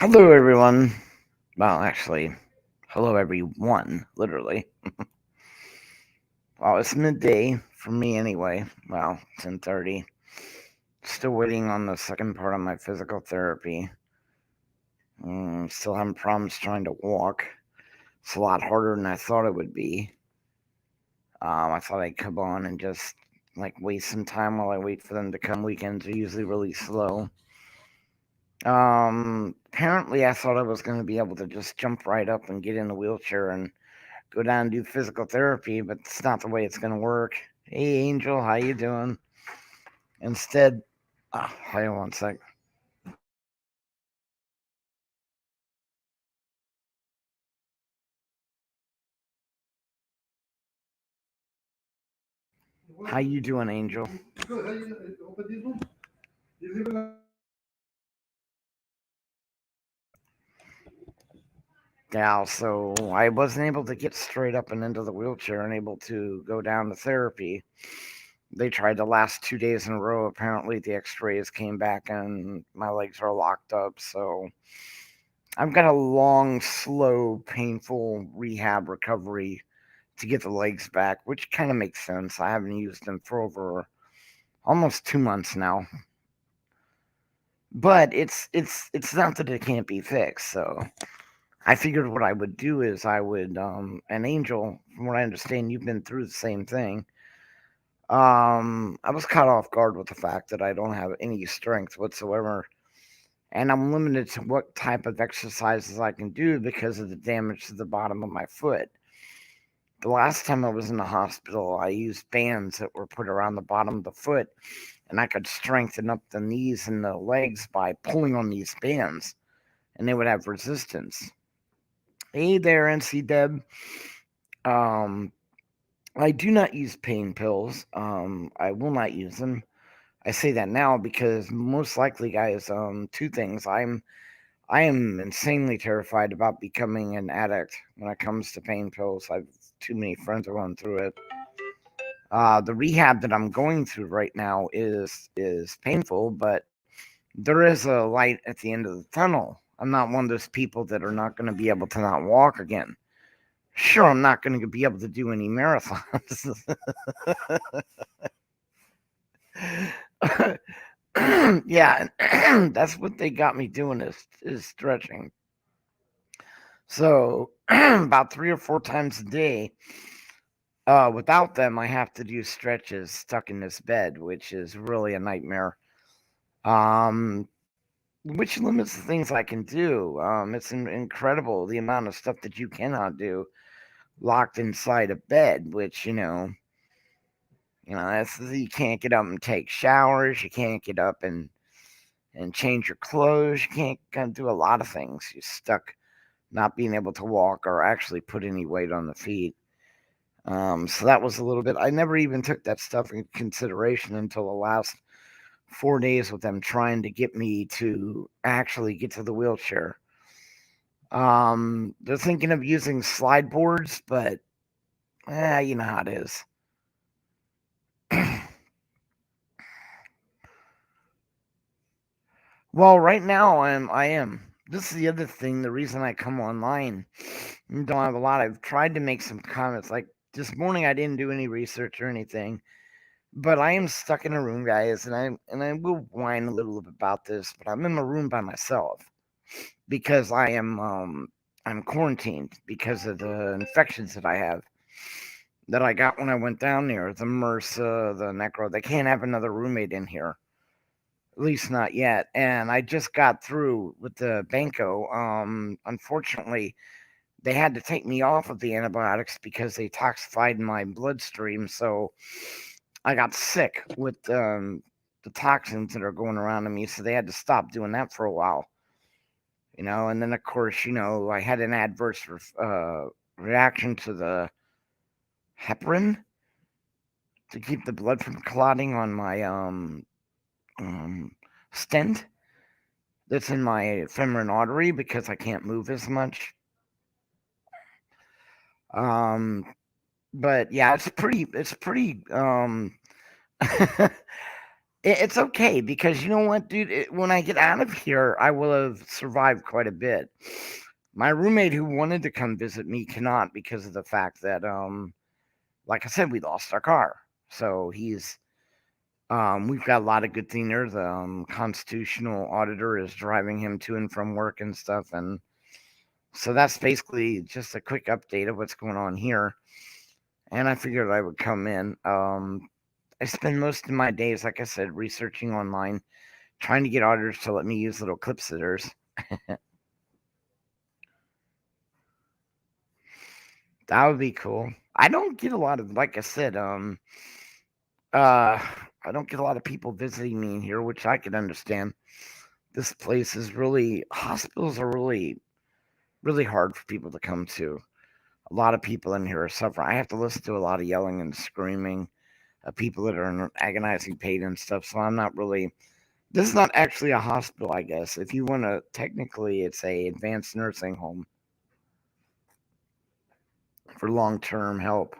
Hello, everyone. Well, actually, hello, everyone, literally. Well, it's midday for me anyway. Well, 10:30. Still waiting on the second part of my physical therapy. Still having problems trying to walk. It's a lot harder than I thought it would be. I thought I'd come on and just like waste some time while I wait for them to come. Weekends are usually really slow. Apparently, I thought I was going to be able to just jump right up and get in the wheelchair and go down and do physical therapy, but it's not the way it's going to work. Hey, Angel, how you doing? Instead, hold on one sec. How you doing, Angel? Yeah, so I wasn't able to get straight up and into the wheelchair and able to go down to therapy. They tried the last 2 days in a row. Apparently, the x-rays came back and my legs are locked up, so I've got a long, slow, painful rehab recovery to get the legs back, which kind of makes sense. I haven't used them for over almost 2 months now, but it's not that it can't be fixed. So I figured what I would do is I would an Angel. From what I understand, you've been through the same thing. I was caught off guard with the fact that I don't have any strength whatsoever, and I'm limited to what type of exercises I can do because of the damage to the bottom of my foot. The last time I was in the hospital, I used bands that were put around the bottom of the foot, and I could strengthen up the knees and the legs by pulling on these bands, and they would have resistance. Hey there, NC Deb. Um, I do not use pain pills. I will not use them. I say that now because most likely, guys, two things. I am insanely terrified about becoming an addict when it comes to pain pills. I've too many friends are going through it. The rehab that I'm going through right now is painful, but there is a light at the end of the tunnel. I'm not one of those people that are not going to be able to not walk again. Sure, I'm not going to be able to do any marathons. Yeah, that's what they got me doing is stretching. So about 3 or 4 times a day. Without them, I have to do stretches stuck in this bed, which is really a nightmare. Um, which limits the things I can do. It's incredible the amount of stuff that you cannot do locked inside a bed. Which that's you can't get up and take showers. You can't get up and change your clothes. You can't kind of do a lot of things. You're stuck not being able to walk or actually put any weight on the feet. So that was a little bit. I never even took that stuff in consideration until the last 4 days with them trying to get me to actually get to the wheelchair. They're thinking of using slide boards, but you know how it is. Well, right now I am. This is the other thing. The reason I come online and don't have a lot. I've tried to make some comments. Like this morning, I didn't do any research or anything, but I am stuck in a room, guys, and I will whine a little bit about this. But I'm in my room by myself because I'm quarantined because of the infections that I have that I got when I went down there. The MRSA, the Necro. They can't have another roommate in here. At least not yet. And I just got through with the Banco. Unfortunately, they had to take me off of the antibiotics because they toxified my bloodstream. So I got sick with the toxins that are going around in me. So they had to stop doing that for a while. And then of course, I had an adverse reaction to the heparin to keep the blood from clotting on my um, stent that's in my femoral artery because I can't move as much. Um, but yeah, it's pretty. It's okay because you know what, dude? When I get out of here, I will have survived quite a bit. My roommate who wanted to come visit me cannot because of the fact that, like I said, we lost our car. So we've got a lot of good thing there. The constitutional auditor is driving him to and from work and stuff, and so that's basically just a quick update of what's going on here. And I figured I would come in. I spend most of my days, like I said, researching online, trying to get auditors to let me use little clip sitters. That would be cool. I don't get a lot of, like I said, uh, I don't get a lot of people visiting me in here, which I can understand. This place is really, hospitals are really, really hard for people to come to. A lot of people in here are suffering. I have to listen to a lot of yelling and screaming of people that are in agonizing pain and stuff. So I'm not really. This is not actually a hospital, I guess. If you want to, technically, it's a advanced nursing home for long-term help.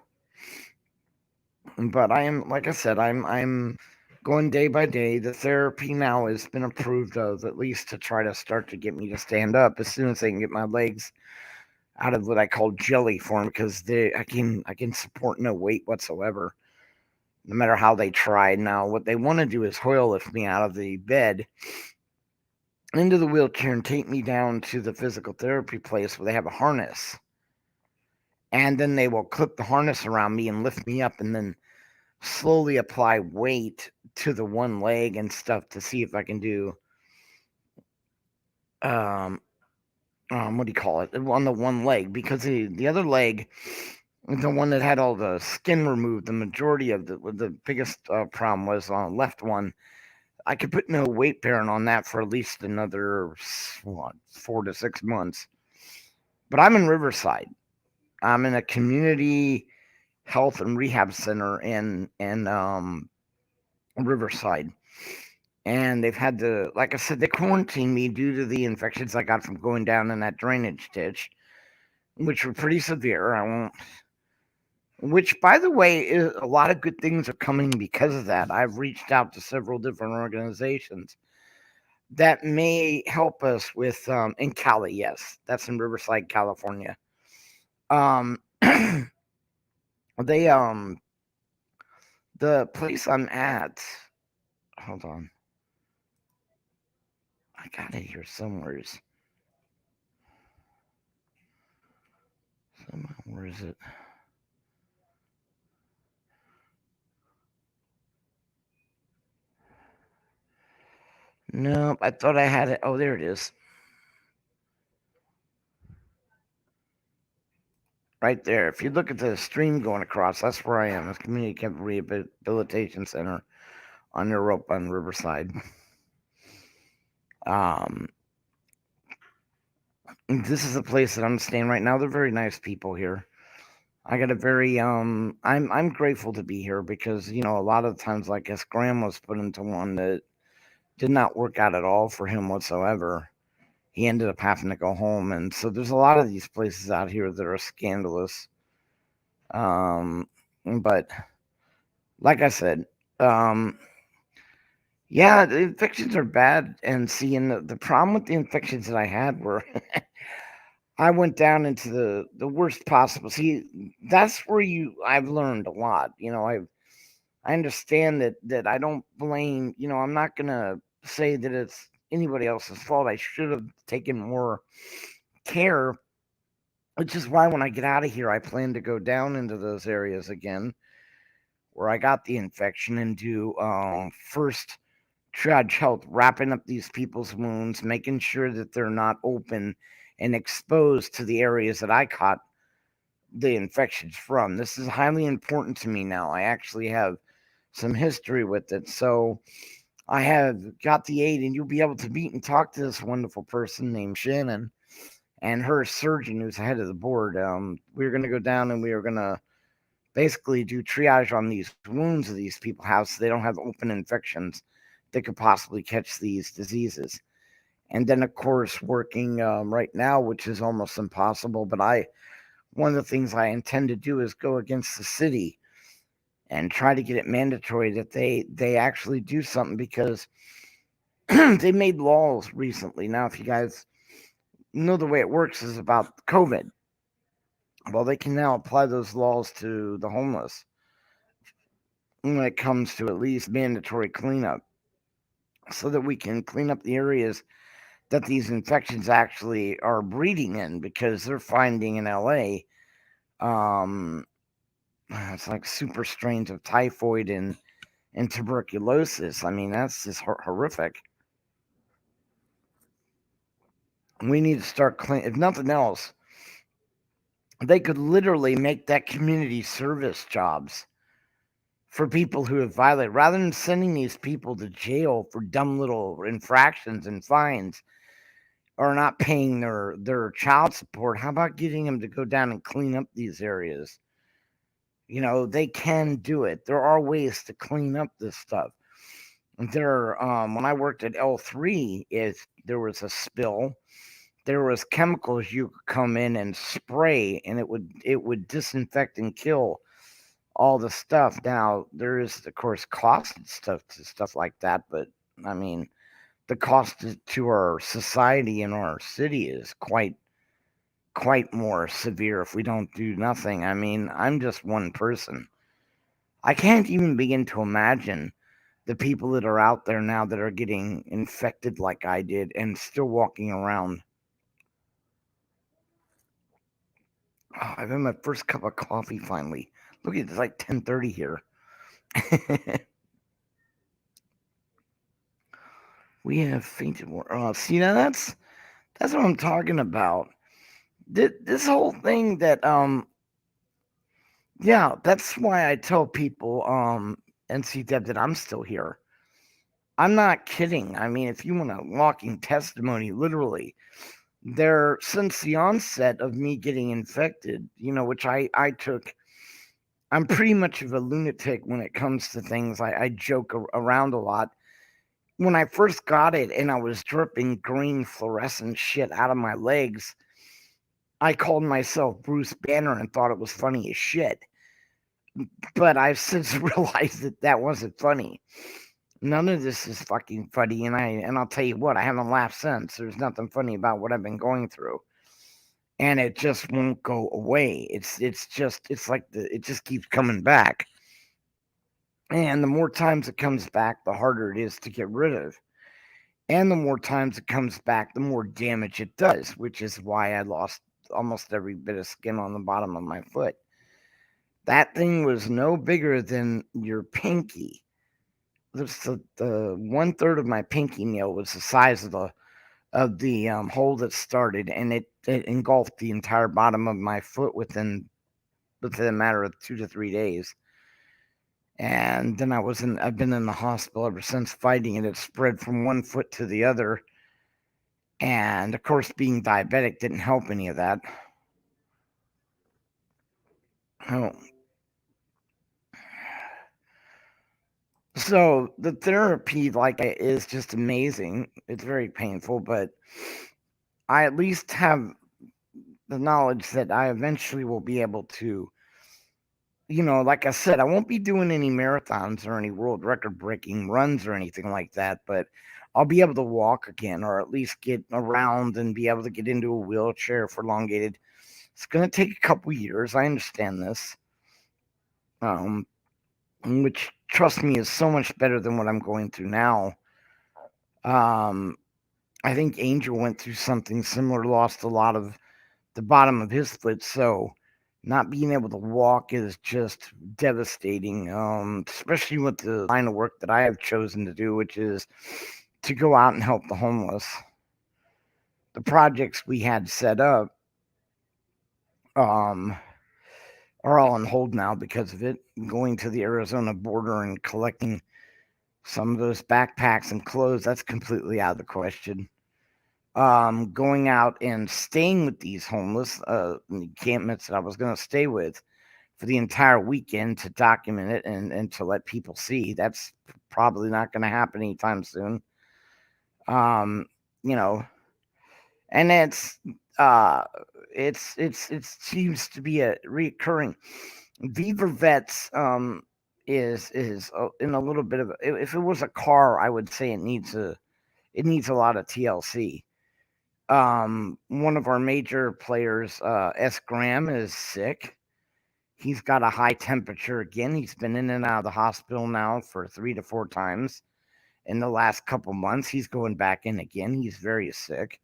But I am, like I said, I'm going day by day. The therapy now has been approved of, at least to try to start to get me to stand up as soon as they can get my legs out of what I call jelly form, because I can support no weight whatsoever, no matter how they try. Now, what they want to do is Hoyle lift me out of the bed into the wheelchair and take me down to the physical therapy place where they have a harness. And then they will clip the harness around me and lift me up and then slowly apply weight to the one leg and stuff to see if I can do um what do you call it, on the one leg, because the other leg, the one that had all the skin removed, the majority of the biggest problem was on the left one. I could put no weight bearing on that for at least another 4 to 6 months. But I'm in Riverside. I'm in a community health and rehab center in Riverside. And they've had to, like I said, they quarantined me due to the infections I got from going down in that drainage ditch, which were pretty severe. I won't. Which, by the way, a lot of good things are coming because of that. I've reached out to several different organizations that may help us with in Cali. Yes, that's in Riverside, California. Um, they the place I'm at. Hold on, I got it here somewheres. Where is it? Nope, I thought I had it. Oh, there it is. Right there. If you look at the stream going across, that's where I am. It's Community Camp Rehabilitation Center on the rope on Riverside. Um, this is the place that I'm staying right now. They're very nice people here. I got a very I'm grateful to be here because a lot of times, like, I guess Graham was put into one that did not work out at all for him whatsoever. He ended up having to go home, and so there's a lot of these places out here that are scandalous. But like I said, um, yeah, the infections are bad, and seeing the problem with the infections that I had were I went down into the worst possible. See, that's where I've learned a lot. I understand that I don't blame. I'm not gonna say that it's anybody else's fault. I should have taken more care, which is why when I get out of here, I plan to go down into those areas again where I got the infection and do first triage health, wrapping up these people's wounds, making sure that they're not open and exposed to the areas that I caught the infections from. This is highly important to me now. I actually have some history with it. So I have got the aid, and you'll be able to meet and talk to this wonderful person named Shannon and her surgeon who's head of the board. We're going to go down and we are going to basically do triage on these wounds that these people have so they don't have open infections that could possibly catch these diseases. And then, of course, working right now, which is almost impossible, but one of the things I intend to do is go against the city and try to get it mandatory that they actually do something, because they made laws recently. Now, if you guys know, the way it works is about COVID. Well, they can now apply those laws to the homeless when it comes to at least mandatory cleanup, so that we can clean up the areas that these infections actually are breeding in, because they're finding in LA, um, it's like super strains of typhoid and tuberculosis. I mean, that's just horrific. We need to start clean. If nothing else, they could literally make that community service jobs for people who have violated, rather than sending these people to jail for dumb little infractions and fines, or not paying their child support. How about getting them to go down and clean up these areas? They can do it. There are ways to clean up this stuff. When I worked at L3, if there was a spill, there was chemicals you could come in and spray, and it would disinfect and kill all the stuff. Now, there is, of course, cost and stuff to stuff like that, but I mean, the cost to our society and our city is quite more severe if we don't do nothing. I mean, I'm just one person. I can't even begin to imagine the people that are out there now that are getting infected like I did and still walking around. Oh, I've had my first cup of coffee finally. Look, it's like 10:30 here. We have fainted more. Oh, see, now that's what I'm talking about. This whole thing that yeah, that's why I tell people, NC Deb, that I'm still here. I'm not kidding. I mean, if you want a walking testimony, literally, there, since the onset of me getting infected, which I took, I'm pretty much of a lunatic when it comes to things. I joke around a lot. When I first got it and I was dripping green fluorescent shit out of my legs, I called myself Bruce Banner and thought it was funny as shit. But I've since realized that that wasn't funny. None of this is fucking funny, and I'll tell you what, I haven't laughed since. There's nothing funny about what I've been going through, and it just won't go away. It's like it just keeps coming back, and the more times it comes back, the harder it is to get rid of, and the more times it comes back, the more damage it does, which is why I lost almost every bit of skin on the bottom of my foot. That thing was no bigger than your pinky. The 1/3 of my pinky nail was the size of the hole that started, and it engulfed the entire bottom of my foot within a matter of 2 to 3 days. And then I've been in the hospital ever since fighting it. It spread from one foot to the other, and of course, being diabetic didn't help any of that. Oh, so the therapy, is just amazing. It's very painful, but I at least have the knowledge that I eventually will be able to, like I said, I won't be doing any marathons or any world record breaking runs or anything like that, but I'll be able to walk again, or at least get around and be able to get into a wheelchair for elongated. It's going to take a couple years. I understand this. Um, which, trust me, is so much better than what I'm going through now. Um, I think Angel went through something similar, lost a lot of the bottom of his foot, so not being able to walk is just devastating, especially with the line of work that I have chosen to do, which is to go out and help the homeless. The projects we had set up um, are all on hold now because of it. Going to the Arizona border and collecting some of those backpacks and clothes, that's completely out of the question. Going out and staying with these homeless encampments that I was going to stay with for the entire weekend to document it and to let people see, that's probably not going to happen anytime soon. Um, you know, and uh, it seems to be a reoccurring. Beaver vets, is in a little bit of if it was a car, I would say it needs a lot of TLC. One of our major players, S. Graham, is sick. He's got a high temperature again. He's been in and out of the hospital now for 3 to 4 times in the last couple months. He's going back in again. He's very sick.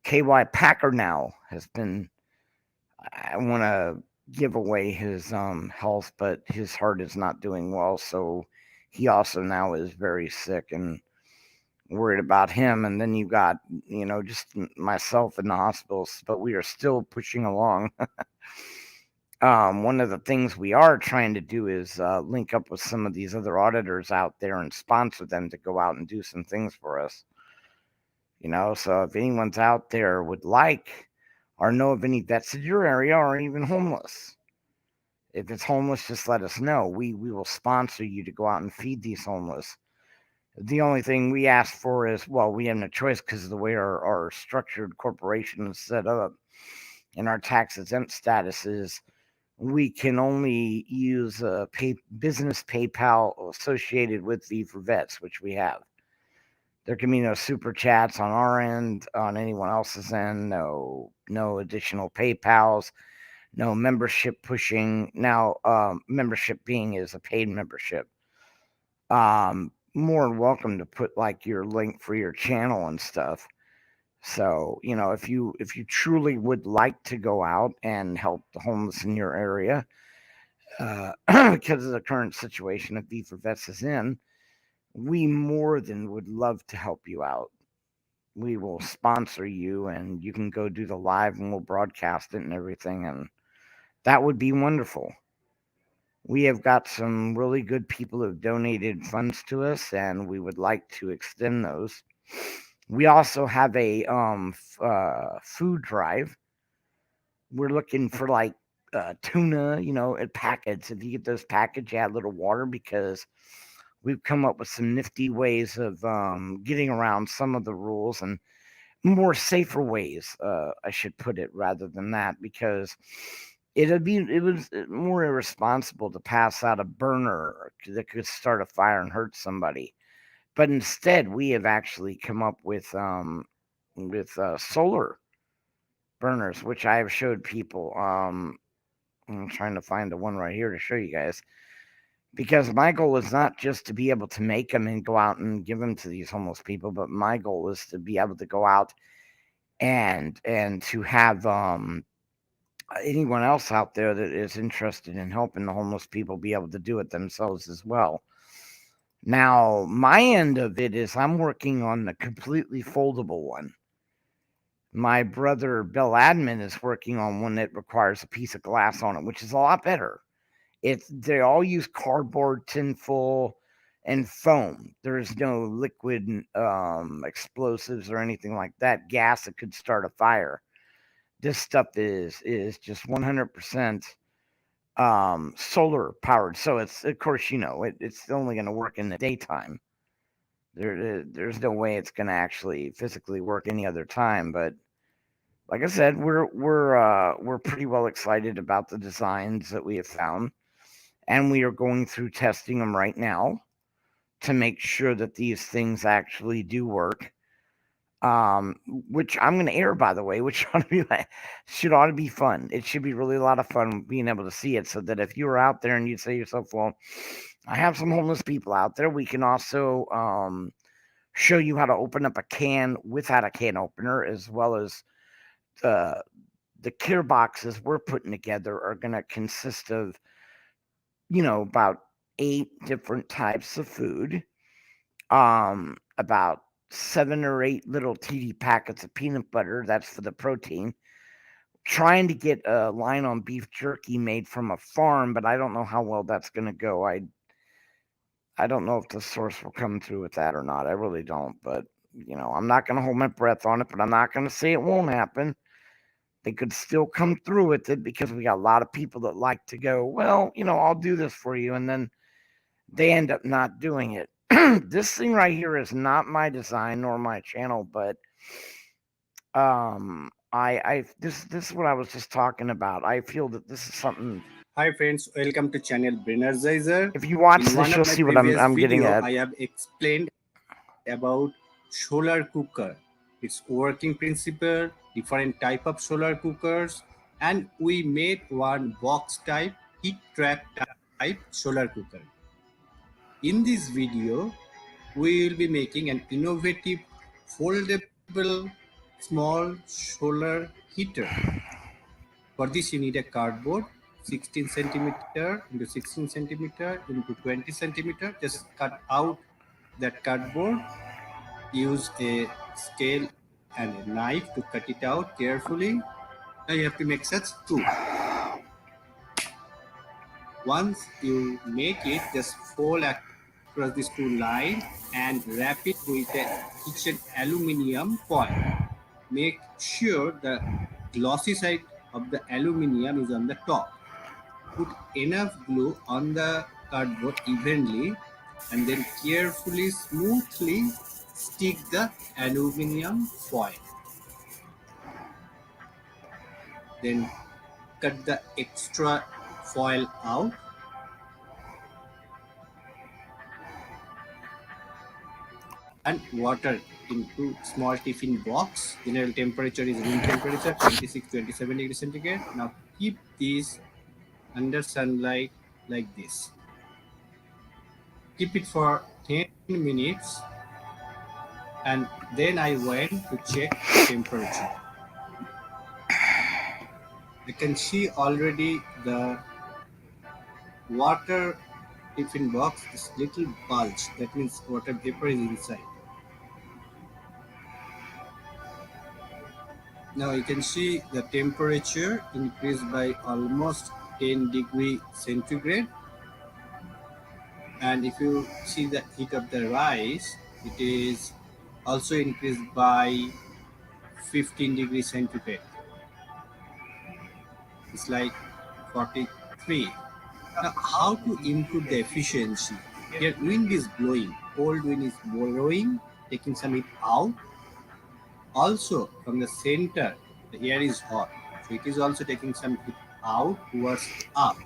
KY Packer now has been. I want to give away his health, but his heart is not doing well, so he also now is very sick and worried about him. And then you got just myself in the hospitals, but we are still pushing along. One of the things we are trying to do is link up with some of these other auditors out there and sponsor them to go out and do some things for us. So if anyone's out there would like or know of any vets in your area or even homeless, if it's homeless, just let us know. We will sponsor you to go out and feed these homeless. The only thing we ask for is, well, we have no choice because of the way our structured corporation is set up and our tax exempt status is, we can only use business PayPal associated with V for Vets, which we have. There can be no super chats on our end, on anyone else's end, no additional PayPals, no membership pushing. Now, membership being is a paid membership. More than welcome to put like your link for your channel and stuff. So, if you truly would like to go out and help the homeless in your area, because of the current situation that V for Vets is in, we more than would love to help you out. We will sponsor you and you can go do the live and we'll broadcast it and everything. And that would be wonderful. We have got some really good people who have donated funds to us and we would like to extend those. We also have a food drive. We're looking for like tuna, at packets. If you get those packets, add a little water because we've come up with some nifty ways of getting around some of the rules and more safer ways, I should put it, rather than that, because it was more irresponsible to pass out a burner that could start a fire and hurt somebody. But instead, we have actually come up with solar burners, which I have showed people. I'm trying to find the one right here to show you guys. Because my goal is not just to be able to make them and go out and give them to these homeless people, but my goal is to be able to go out and to have anyone else out there that is interested in helping the homeless people be able to do it themselves as well. Now, my end of it is I'm working on the completely foldable one. My brother Bill Admin is working on one that requires a piece of glass on it, which is a lot better. They all use cardboard, tinfoil, and foam. There's no liquid explosives or anything like that. Gas that could start a fire. This stuff is just 100% solar powered. So it's, of course, it's only going to work in the daytime. There's no way it's going to actually physically work any other time. But like I said, we're pretty well excited about the designs that we have found. And we are going through testing them right now to make sure that these things actually do work. Which I'm going to air, by the way, which ought to be fun. It should be really a lot of fun being able to see it, so that if you were out there and you say to yourself, well, I have some homeless people out there, we can also show you how to open up a can without a can opener, as well as the care boxes we're putting together are going to consist of about 8 different types of food, about 7 or 8 little teeny packets of peanut butter. That's for the protein. Trying to get a line on beef jerky made from a farm, but I don't know how well that's going to go. I don't know if the source will come through with that or not. I really don't, but I'm not going to hold my breath on it, but I'm not going to say it won't happen. They could still come through with it because we got a lot of people that like to go, well, I'll do this for you, and then they end up not doing it. This thing right here is not my design nor my channel, but I this is what I was just talking about. I feel that this is something Hi friends, welcome to channel Brainerizer. If you watch In one this, of you'll my see what previous I'm getting video, at. I have explained about solar cooker, its working principle, different type of solar cookers, and we made one box type, heat trap type solar cooker. In this video, we will be making an innovative foldable small solar heater. For this, you need a cardboard 16 centimeter into 16 centimeter into 20 centimeter. Just cut out that cardboard. Use a scale and a knife to cut it out carefully. Now you have to make such two. Once you make it, just fold across these two lines and wrap it with a kitchen aluminium foil. Make sure the glossy side of the aluminium is on the top. Put enough glue on the cardboard evenly and then carefully, smoothly stick the aluminium foil. Then cut the extra foil out and water into small tiffin box. General temperature is room temperature 26-27 degrees centigrade. Now keep these under sunlight like this. Keep it for 10 minutes and then I went to check the temperature. I can see already the water tiffin box is little bulge. That means water vapor is inside. Now you can see the temperature increased by almost 10 degree centigrade. And if you see the heat of the rice, it is also increased by 15 degrees centigrade. It's like 43. Now, how to improve the efficiency? Here, wind is blowing, cold wind is blowing, taking some heat out. Also, from the center, the air is hot, so it is also taking some heat out towards up.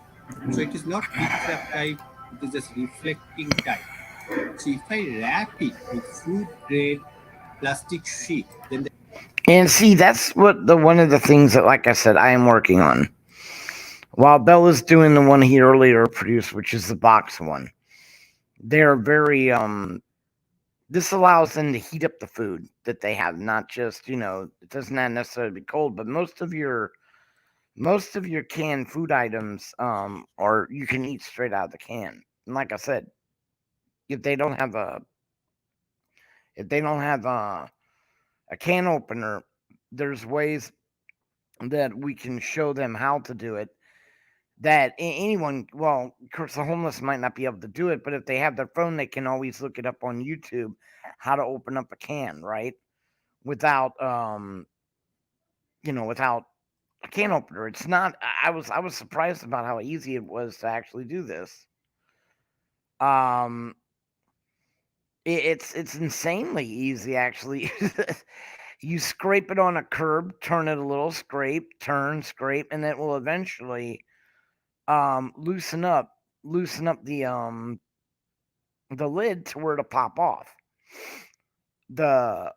So it is not heat trap type; it is just reflecting type. So if I wrap it with food grade plastic sheet, then the And see, that's what the one of the things that, like I said, I am working on. While Bella's doing the one he earlier produced, which is the box one, they're very this allows them to heat up the food that they have, not just, it doesn't have necessarily be cold, but most of your canned food items are you can eat straight out of the can. And like I said, if they don't have a if they don't have a can opener, there's ways that we can show them how to do it. That anyone, well, of course, the homeless might not be able to do it, but if they have their phone, they can always look it up on YouTube how to open up a can, right? Without without a can opener. It's not. I was surprised about how easy it was to actually do this. Um, it's insanely easy actually. You scrape it on a curb, turn it a little, scrape, turn, scrape, and it will eventually loosen up the lid to where to pop off. The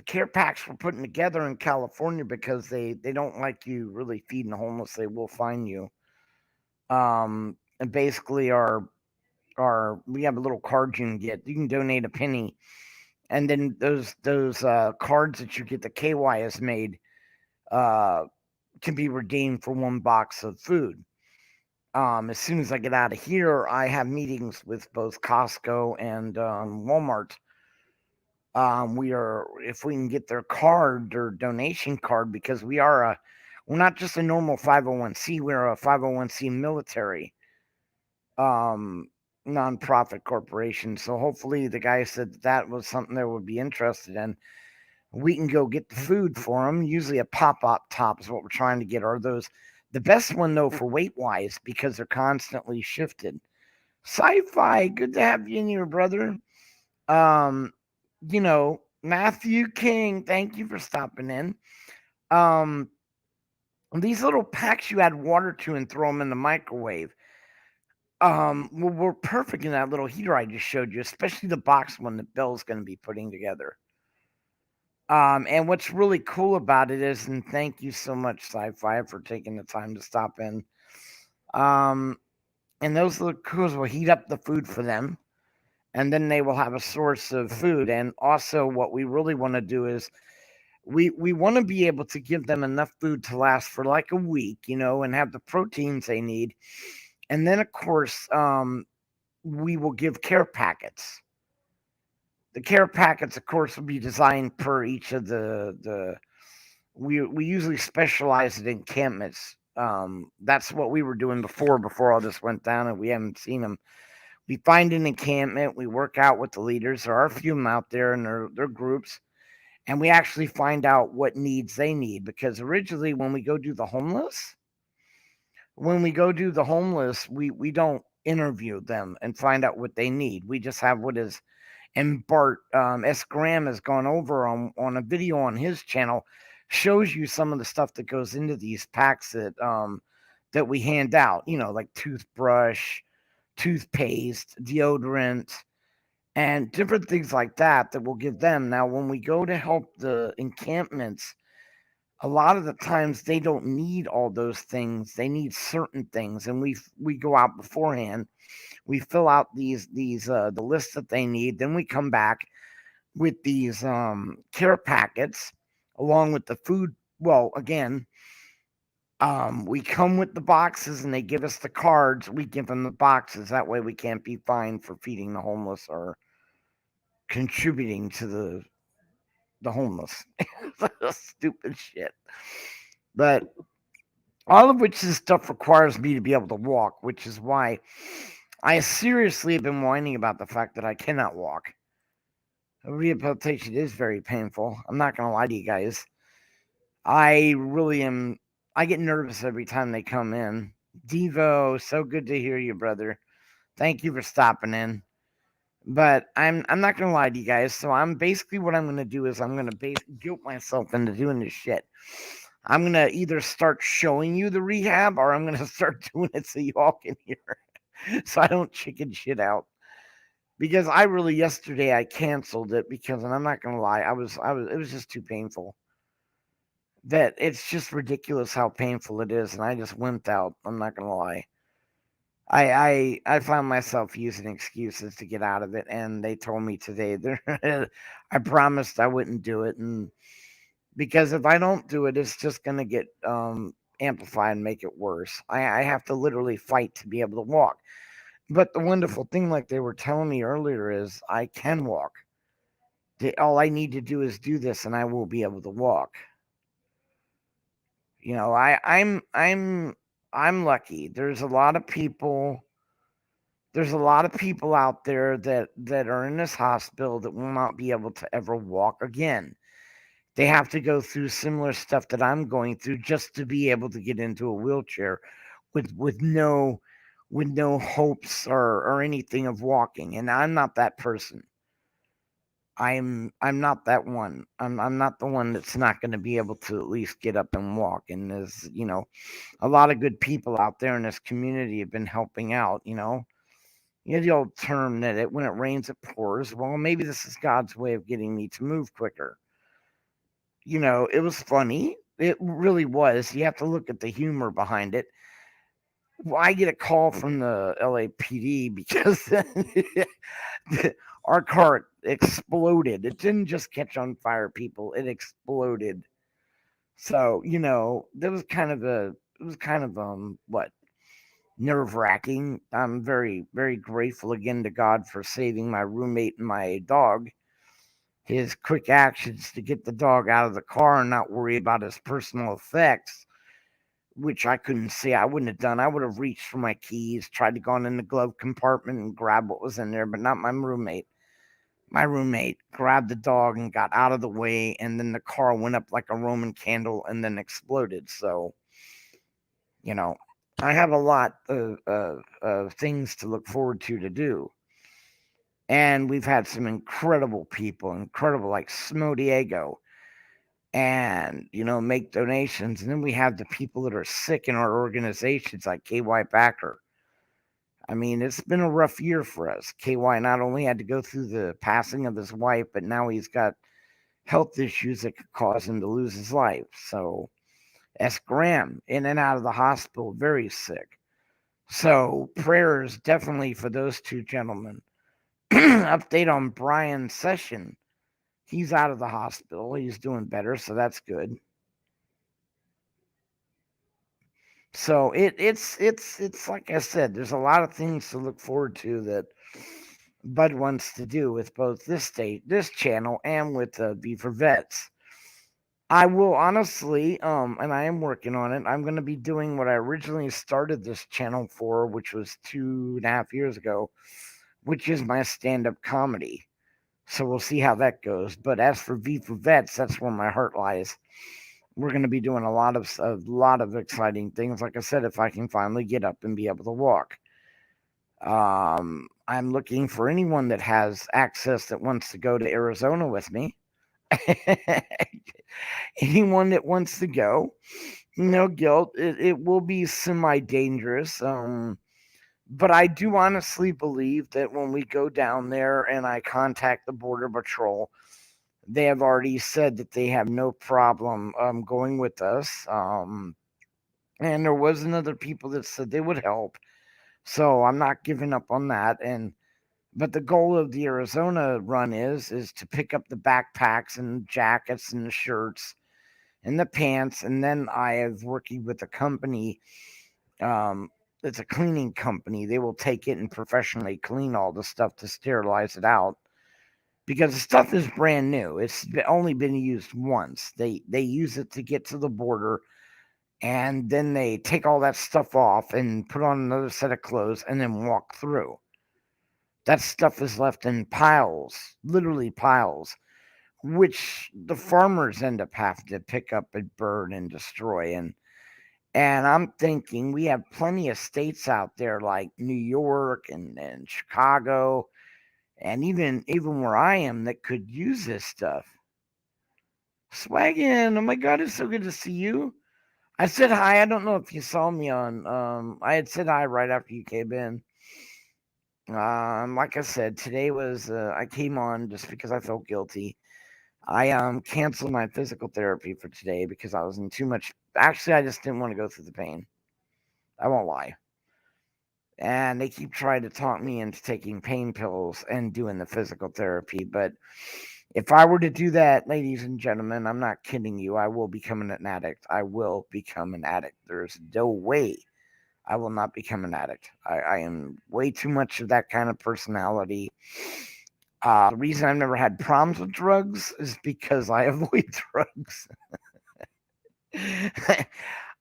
care packs we're putting together in California because they don't like you really feeding the homeless. They will fine you. And basically our we have a little card you can get. You can donate a penny, and then those cards that you get the KY has made uh can be redeemed for one box of food. As soon as I get out of here, I have meetings with both Costco and Walmart. We are if we can get their card, their donation card, because we're not just a normal 501c. We're a 501c military um nonprofit corporation. So hopefully the guy said that was something they would be interested in. We can go get the food for them. Usually a pop-up top is what we're trying to get. Are those the best one though for weight wise because they're constantly shifted. Sci-fi, good to have you in here, brother. Um, Matthew King, thank you for stopping in. Um, These little packs you add water to and throw them in the microwave. Were perfect in that little heater I just showed you, especially the box one that Bill's going to be putting together. And what's really cool about it is, and thank you so much, Sci-Fi, for taking the time to stop in. Um, and those little coolers will heat up the food for them, and then they will have a source of food. And also, what we really want to do is we want to be able to give them enough food to last for like a week, and have the proteins they need. And then, of course, we will give care packets. The care packets, of course, will be designed per each of the. We usually specialize in encampments. That's what we were doing before all this went down, and we haven't seen them. We find an encampment, we work out with the leaders. There are a few of them out there, and they're groups, and we actually find out what needs they need. Because originally, when we go do the homeless, we don't interview them and find out what they need. We just have what is, and Bart S. Graham has gone over on a video on his channel, shows you some of the stuff that goes into these packs that we hand out. Like toothbrush, toothpaste, deodorant, and different things like that we'll give them. Now, when we go to help the encampments, a lot of the times they don't need all those things. They need certain things, and we go out beforehand. We fill out these the list that they need. Then we come back with these care packets along with the food. Well, again, we come with the boxes and they give us the cards. We give them the boxes. That way we can't be fined for feeding the homeless or contributing to the homeless. Stupid shit. But all of which this stuff requires me to be able to walk, which is why I seriously have been whining about the fact that I cannot walk. Rehabilitation is very painful. I'm not going to lie to you guys. I really am. I get nervous every time they come in. Devo, so good to hear you, brother. Thank you for stopping in. But I'm not gonna lie to you guys. So I'm basically what I'm gonna do is I'm gonna guilt myself into doing this shit. I'm gonna either start showing you the rehab or I'm gonna start doing it so you all can hear. So I don't chicken shit out. Because I really yesterday I canceled it because, and I'm not gonna lie, I was it was just too painful. That it's just ridiculous how painful it is, and I just wimped out. I'm not gonna lie. I found myself using excuses to get out of it, and they told me today I promised I wouldn't do it, and because if I don't do it, it's just gonna get amplified and make it worse. I have to literally fight to be able to walk. But the wonderful thing, like they were telling me earlier, is I can walk. All I need to do is do this, and I will be able to walk. I'm lucky. There's a lot of people out there that are in this hospital that will not be able to ever walk again. They have to go through similar stuff that I'm going through just to be able to get into a wheelchair with no hopes or anything of walking. And I'm not that person. I'm not that one. I'm not the one that's not going to be able to at least get up and walk. And there's a lot of good people out there in this community have been helping out. The old term that when it rains it pours. Well, maybe this is God's way of getting me to move quicker. It was funny. It really was. You have to look at the humor behind it. Well, I get a call from the LAPD because our car exploded. It didn't just catch on fire, people. It exploded. So, that was kind of what, nerve wracking. I'm very, very grateful again to God for saving my roommate and my dog. His quick actions to get the dog out of the car and not worry about his personal effects, which I couldn't see. I wouldn't have done. I would have reached for my keys, tried to go in the glove compartment and grab what was in there, but not my roommate. My roommate grabbed the dog and got out of the way, and then the car went up like a Roman candle and then exploded. So, you know, I have a lot of things to look forward to do. And we've had some incredible people, incredible, like Smo Diego. and, make donations. And then we have the people that are sick in our organizations, like KY Packer. I mean, it's been a rough year for us. KY not only had to go through the passing of his wife, but now he's got health issues that could cause him to lose his life. So, S. Graham, in and out of the hospital, very sick. So, prayers definitely for those two gentlemen. Update on Brian Session. He's out of the hospital. He's doing better, so that's good. So it's like I said, there's a lot of things to look forward to that Bud wants to do with both this channel, and with V for Vets. I will honestly, and I am working on it. I'm going to be doing what I originally started this channel for, which was 2.5 years ago, which is my stand-up comedy. So we'll see how that goes. But as for V for Vets, that's where my heart lies. We're going to be doing a lot of exciting things. Like I said, if I can finally get up and be able to walk. I'm looking for anyone that has access that wants to go to Arizona with me. Anyone that wants to go, no guilt. It will be semi-dangerous. But I do honestly believe that when we go down there and I contact the Border Patrol, they have already said that they have no problem going with us. And there was another people that said they would help. So I'm not giving up on that. But the goal of the Arizona run is to pick up the backpacks and jackets and the shirts and the pants. And then I am working with a company. It's a cleaning company. They will take it and professionally clean all the stuff to sterilize it out, because the stuff is brand new. It's only been used once. They use it to get to the border, and then they take all that stuff off and put on another set of clothes and then walk through. That stuff is left in piles, literally piles, which the farmers end up having to pick up and burn and destroy. And I'm thinking we have plenty of states out there like New York and Chicago, and even where I am, that could use this stuff. Swaggin', oh my God, it's so good to see you. I said hi. I don't know if you saw me on. I had said hi right after you came in. Like I said, today was I came on just because I felt guilty. I canceled my physical therapy for today because I was in too much. Actually, I just didn't want to go through the pain. I won't lie. And they keep trying to talk me into taking pain pills and doing the physical therapy. But if I were to do that, ladies and gentlemen, I'm not kidding you, I will become an addict. I will become an addict. There's no way I will not become an addict. I am way too much of that kind of personality. The reason I've never had problems with drugs is because I avoid drugs.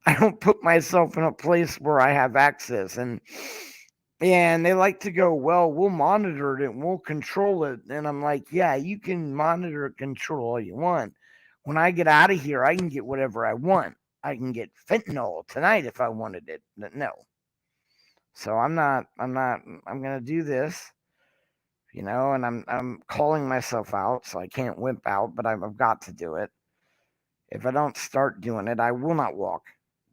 I don't put myself in a place where I have access. And they like to go, well, we'll monitor it and we'll control it. And I'm like, yeah, you can monitor and control all you want. When I get out of here, I can get whatever I want. I can get fentanyl tonight if I wanted it. No. So I'm gonna do this, and I'm calling myself out, so I can't wimp out, but I've got to do it. If I don't start doing it, I will not walk.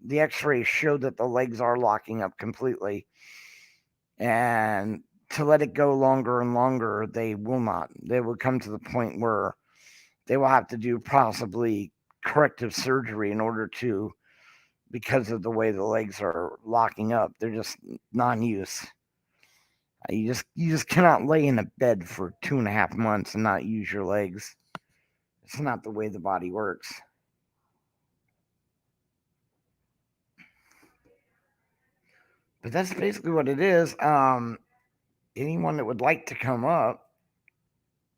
The x-rays show that the legs are locking up completely. And to let it go longer and longer, they will not. They will come to the point where they will have to do possibly corrective surgery in order to, because of the way the legs are locking up. They're just non-use. You just cannot lay in a bed for 2.5 months and not use your legs. It's not the way the body works. But that's basically what it is. Anyone that would like to come up,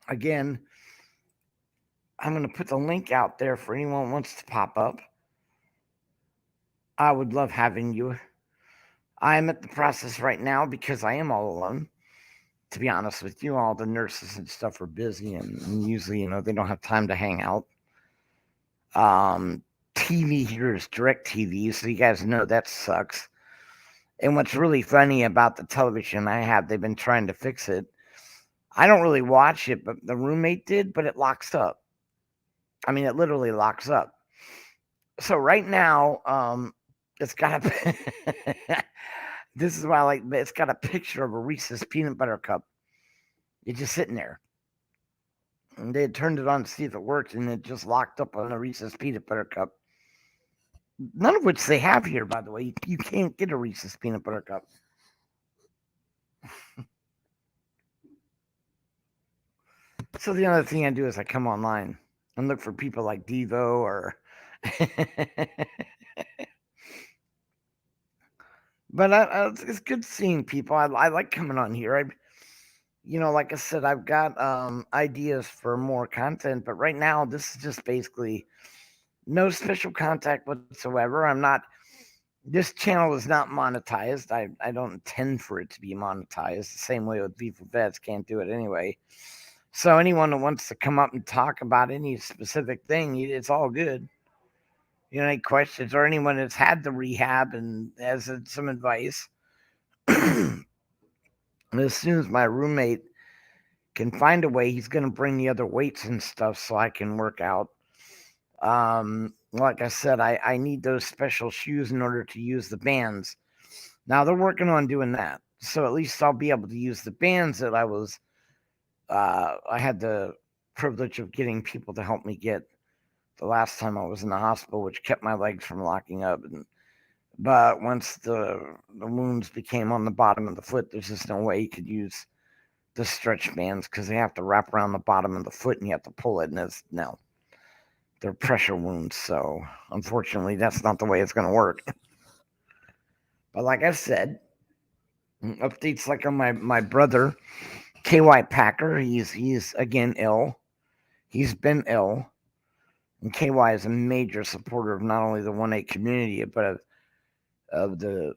again, I'm going to put the link out there for anyone who wants to pop up. I would love having you. I am at the process right now because I am all alone. To be honest with you, all the nurses and stuff are busy, and usually, they don't have time to hang out. TV here is direct TV, so you guys know that sucks. And what's really funny about the television I have, they've been trying to fix it. I don't really watch it, but the roommate did, but it locks up. I mean, it literally locks up. So right now, it's got a. This is why I like. It's got a picture of a Reese's peanut butter cup. It's just sitting there. And they had turned it on to see if it worked, and it just locked up on the Reese's peanut butter cup. None of which they have here, by the way. You can't get a Reese's peanut butter cup. So the other thing I do is I come online and look for people like Devo or. But it's good seeing people. I like coming on here. Like I said, I've got ideas for more content, but right now this is just basically no special contact whatsoever. I'm not. This channel is not monetized. I don't intend for it to be monetized. The same way with Beef with Vets, can't do it anyway. So anyone that wants to come up and talk about any specific thing, it's all good. Any questions or anyone that's had the rehab and has some advice. And as soon as my roommate can find a way, he's going to bring the other weights and stuff so I can work out. Like I said, I need those special shoes in order to use the bands. Now they're working on doing that, so at least I'll be able to use the bands that I had the privilege of getting people to help me get the last time I was in the hospital, which kept my legs from locking up. But once the wounds became on the bottom of the foot, there's just no way you could use the stretch bands because they have to wrap around the bottom of the foot and you have to pull it. And they're pressure wounds. So unfortunately, that's not the way it's going to work. But like I said, updates like on my brother, KY Packer. He's again ill. He's been ill. And KY is a major supporter of not only the 1A community, but of the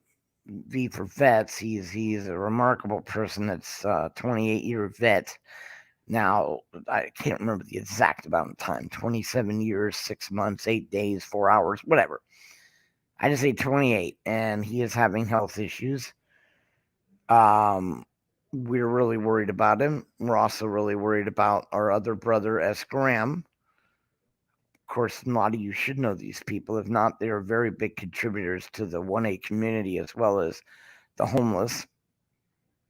V for Vets. He's a remarkable person that's 28-year vet. Now, I can't remember the exact amount of time, 27 years, 6 months, 8 days, 4 hours, whatever. I just say 28, and he is having health issues. We're really worried about him. We're also really worried about our other brother, S. Graham. Of course, a lot of you should know these people. If not, they are very big contributors to the 1A community as well as the homeless.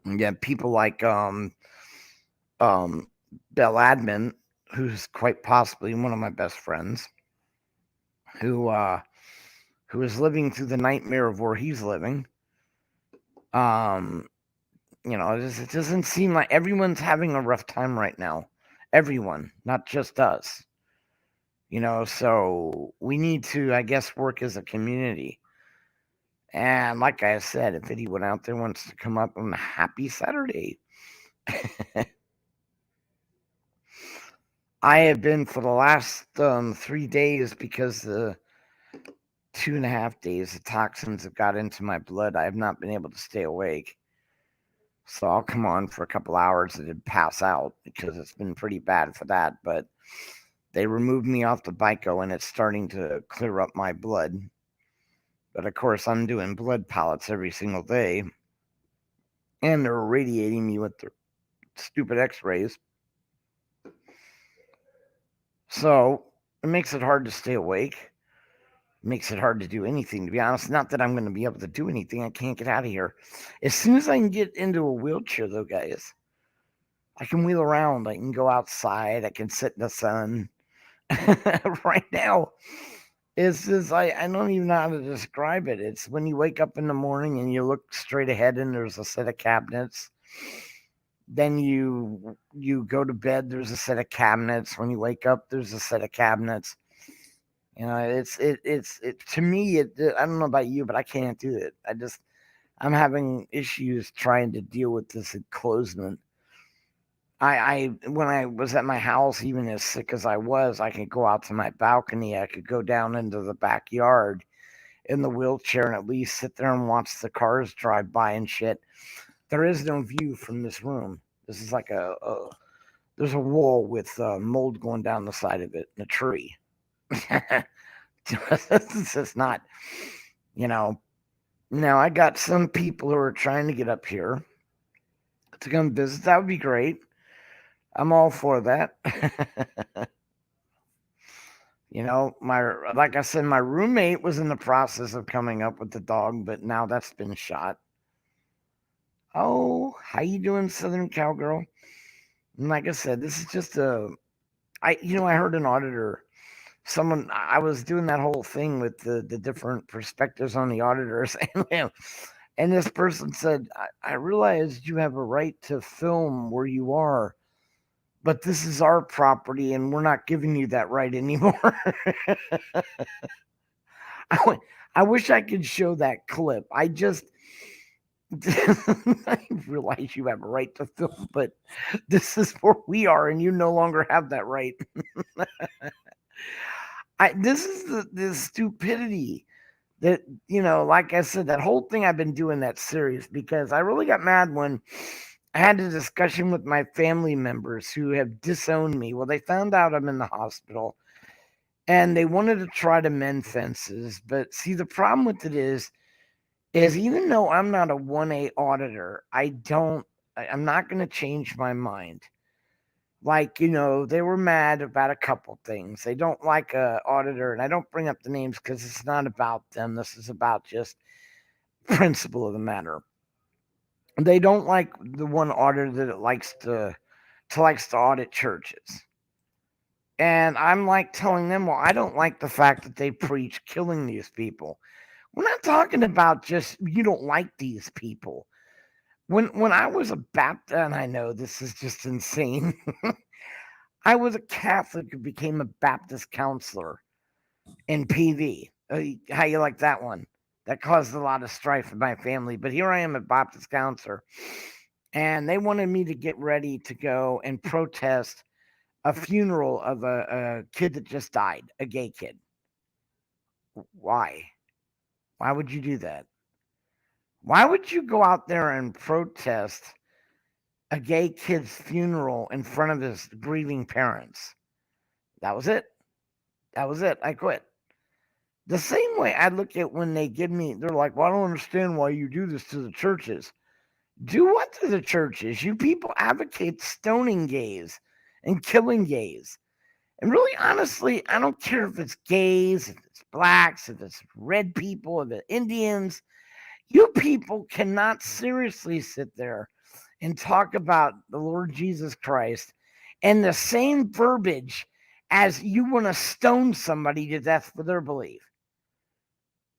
And yeah, people like Bell Admin, who's quite possibly one of my best friends, who is living through the nightmare of where he's living. It doesn't seem like everyone's having a rough time right now. Everyone, not just us. So we need to, I guess, work as a community. And like I said, if anyone out there wants to come up on a happy Saturday, I have been for the last 3 days because the 2.5 days the toxins have got into my blood. I have not been able to stay awake. So I'll come on for a couple hours and then pass out because it's been pretty bad for that. But they removed me off the Bico and it's starting to clear up my blood. But of course, I'm doing blood pellets every single day. And they're irradiating me with their stupid x-rays. So it makes it hard to stay awake. It makes it hard to do anything, to be honest. Not that I'm going to be able to do anything. I can't get out of here. As soon as I can get into a wheelchair, though, guys, I can wheel around. I can go outside. I can sit in the sun. Right now, it's just, I don't even know how to describe it. It's when you wake up in the morning and you look straight ahead and there's a set of cabinets. Then you go to bed, there's a set of cabinets. When you wake up, there's a set of cabinets. It's to me, I don't know about you, but I can't do it. I'm having issues trying to deal with this enclosement. I when I was at my house, even as sick as I was, I could go out to my balcony. I could go down into the backyard in the wheelchair and at least sit there and watch the cars drive by and shit. There is no view from this room. This is like there's a wall with mold going down the side of it and a tree. It's just not, you know. Now I got some people who are trying to get up here to come visit. That would be great. I'm all for that. Like I said, my roommate was in the process of coming up with the dog, but now that's been shot. Oh, how you doing, Southern Cowgirl? And like I said, this is just I heard an auditor. I was doing that whole thing with the different perspectives on the auditors, and this person said, I realized you have a right to film where you are, but this is our property and we're not giving you that right anymore. I, I wish I could show that clip. I realize you have a right to film, but this is where we are and you no longer have that right. This is the stupidity that, like I said, that whole thing I've been doing that serious because I really got mad when I had a discussion with my family members who have disowned me. Well, they found out I'm in the hospital and they wanted to try to mend fences. But see, the problem with it is even though I'm not a 1A auditor, I'm not going to change my mind. Like, they were mad about a couple things. They don't like a auditor, and I don't bring up the names because it's not about them. This is about just principle of the matter. They don't like the one auditor that likes to audit churches. And I'm like telling them, well, I don't like the fact that they preach killing these people. We're not talking about just you don't like these people. When I was a Baptist, and I know this is just insane. I was a Catholic who became a Baptist counselor in PV. How you like that one? That caused a lot of strife in my family. But here I am a Baptist counselor, and they wanted me to get ready to go and protest a funeral of a kid that just died, a gay kid. Why? Why would you do that? Why would you go out there and protest a gay kid's funeral in front of his grieving parents? That was it. That was it. I quit. The same way I look at when they're like, well, I don't understand why you do this to the churches. Do what to the churches? You people advocate stoning gays and killing gays. And really, honestly, I don't care if it's gays, if it's blacks, if it's red people, if it's Indians. You people cannot seriously sit there and talk about the Lord Jesus Christ and the same verbiage as you want to stone somebody to death for their belief.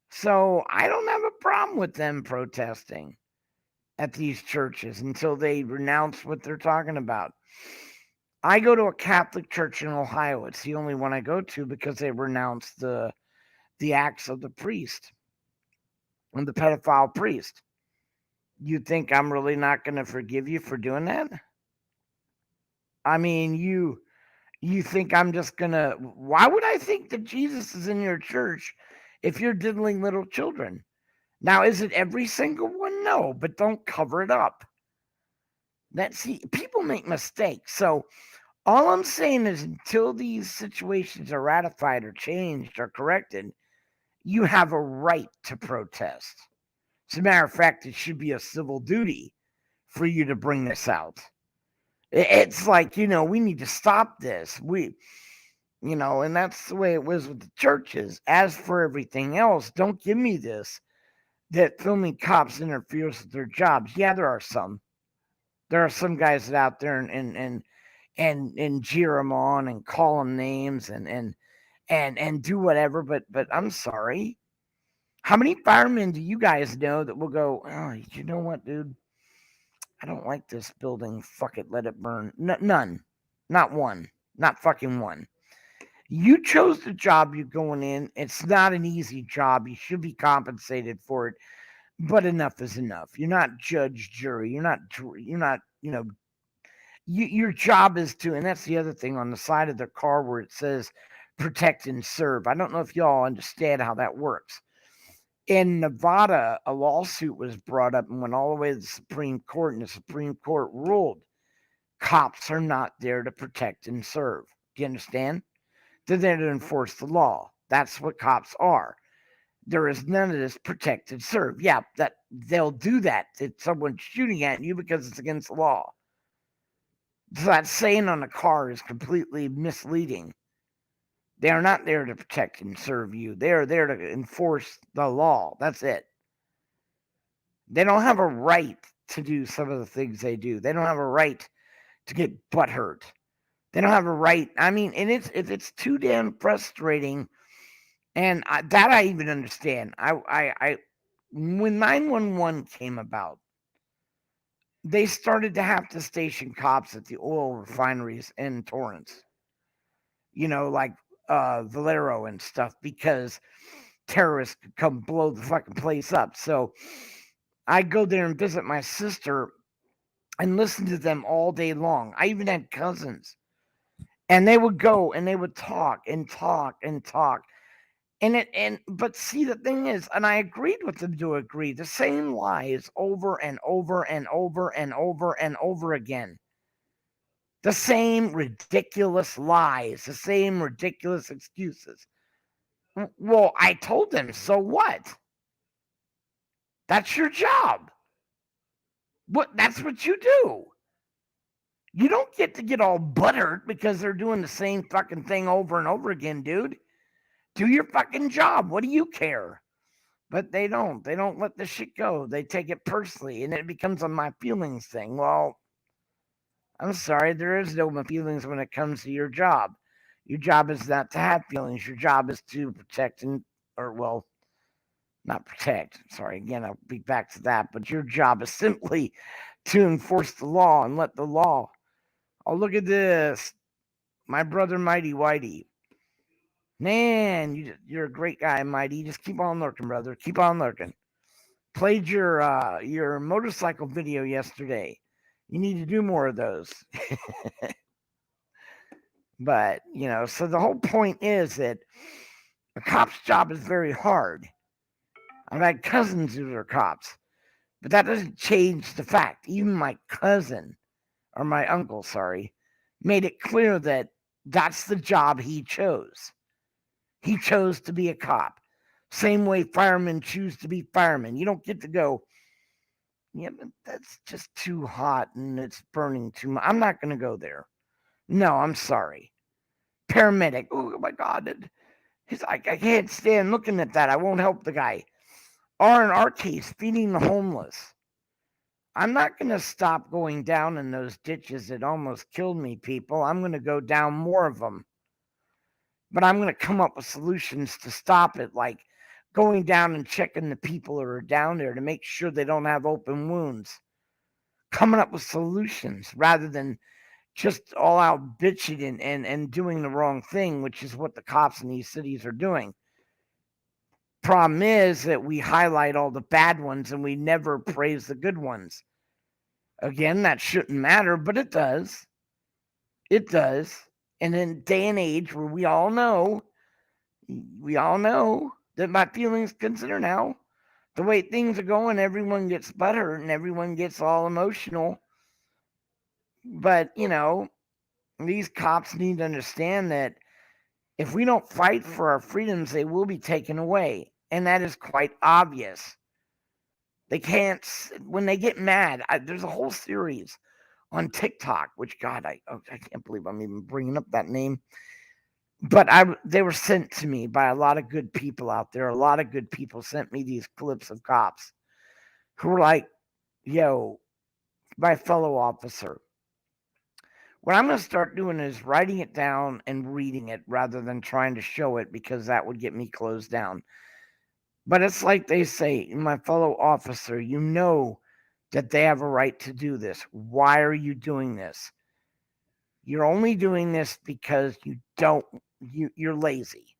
So I don't have a problem with them protesting at these churches until they renounce what they're talking about. I go to a Catholic church in Ohio. It's the only one I go to because they renounce the acts of the priest and the pedophile priest. You think I'm really not going to forgive you for doing that? I mean, you think I'm just going to why would I think that Jesus is in your church if you're diddling little children? Now, is it every single one? No, but don't cover it up. People make mistakes. So all I'm saying is until these situations are ratified or changed or corrected, you have a right to protest. As a matter of fact, it should be a civil duty for you to bring this out. It's like, we need to stop this. And that's the way it was with the churches. As for everything else, don't give me this that filming cops interferes with their jobs. Yeah, there are some. There are some guys that out there and jeer them on and call them names and do whatever. But I'm sorry. How many firemen do you guys know that will go, oh, you know what, dude? I don't like this building. Fuck it, let it burn. None. Not one. Not fucking one. You chose the job you're going in. It's not an easy job. You should be compensated for it. But enough is enough. You're not judge, jury. Your job is to, and that's the other thing on the side of the car where it says protect and serve. I don't know if y'all understand how that works. In Nevada, a lawsuit was brought up and went all the way to the Supreme Court, and the Supreme Court ruled cops are not there to protect and serve. Do you understand? They're there to enforce the law. That's what cops are. There is none of this protect and serve. Yeah, that they'll do that if someone's shooting at you because it's against the law. So that saying on the car is completely misleading. They are not there to protect and serve you. They are there to enforce the law. That's it. They don't have a right to do some of the things they do. They don't have a right to get butthurt. They don't have a right. I mean, and it's too damn frustrating. And that I even understand. When 911 came about, they started to have to station cops at the oil refineries in Torrance. Like Valero and stuff, because terrorists could come blow the fucking place up. So I go there and visit my sister and listen to them all day long. I even had cousins, and they would go and they would talk and talk and talk. But see, the thing is, and I agreed with them to agree, the same lies over and over and over and over and over again. The same ridiculous lies, the same ridiculous excuses. Well, I told them, so what? That's your job. That's what you do. You don't get to get all buttered because they're doing the same fucking thing over and over again, dude. Do your fucking job. What do you care? But they don't. They don't let the shit go. They take it personally, and it becomes a my feelings thing. Well, I'm sorry, there is no my feelings when it comes to your job. Your job is not to have feelings. Your job is to protect not protect. Sorry, again, I'll be back to that. But your job is simply to enforce the law and let the law. Oh, look at this. My brother, Mighty Whitey. Man, you're a great guy, Mighty. Just keep on lurking, brother. Keep on lurking. Played your motorcycle video yesterday. You need to do more of those. But, so the whole point is that a cop's job is very hard. I've had cousins who are cops, but that doesn't change the fact. Even my cousin, or my uncle, sorry, made it clear that that's the job he chose. He chose to be a cop. Same way firemen choose to be firemen. You don't get to go, yeah, but that's just too hot and it's burning too much. I'm not going to go there. No, I'm sorry. Paramedic. Oh my God. I can't stand looking at that. I won't help the guy. Or in our case, feeding the homeless. I'm not going to stop going down in those ditches that almost killed me, people. I'm going to go down more of them. But I'm going to come up with solutions to stop it, like going down and checking the people that are down there to make sure they don't have open wounds. Coming up with solutions rather than just all out bitching and doing the wrong thing, which is what the cops in these cities are doing. Problem is that we highlight all the bad ones and we never praise the good ones. Again, that shouldn't matter, but it does. It does. And in a day and age where we all know that my feelings consider now, the way things are going, everyone gets butthurt and everyone gets all emotional. But, these cops need to understand that if we don't fight for our freedoms, they will be taken away. And that is quite obvious. They can't, when they get mad, there's a whole series on TikTok, which, God, I can't believe I'm even bringing up that name. But they were sent to me by a lot of good people out there. A lot of good people sent me these clips of cops who were like, yo, my fellow officer, what I'm going to start doing is writing it down and reading it rather than trying to show it because that would get me closed down. But it's like they say, my fellow officer, you know that they have a right to do this. Why are you doing this? You're only doing this because you're lazy.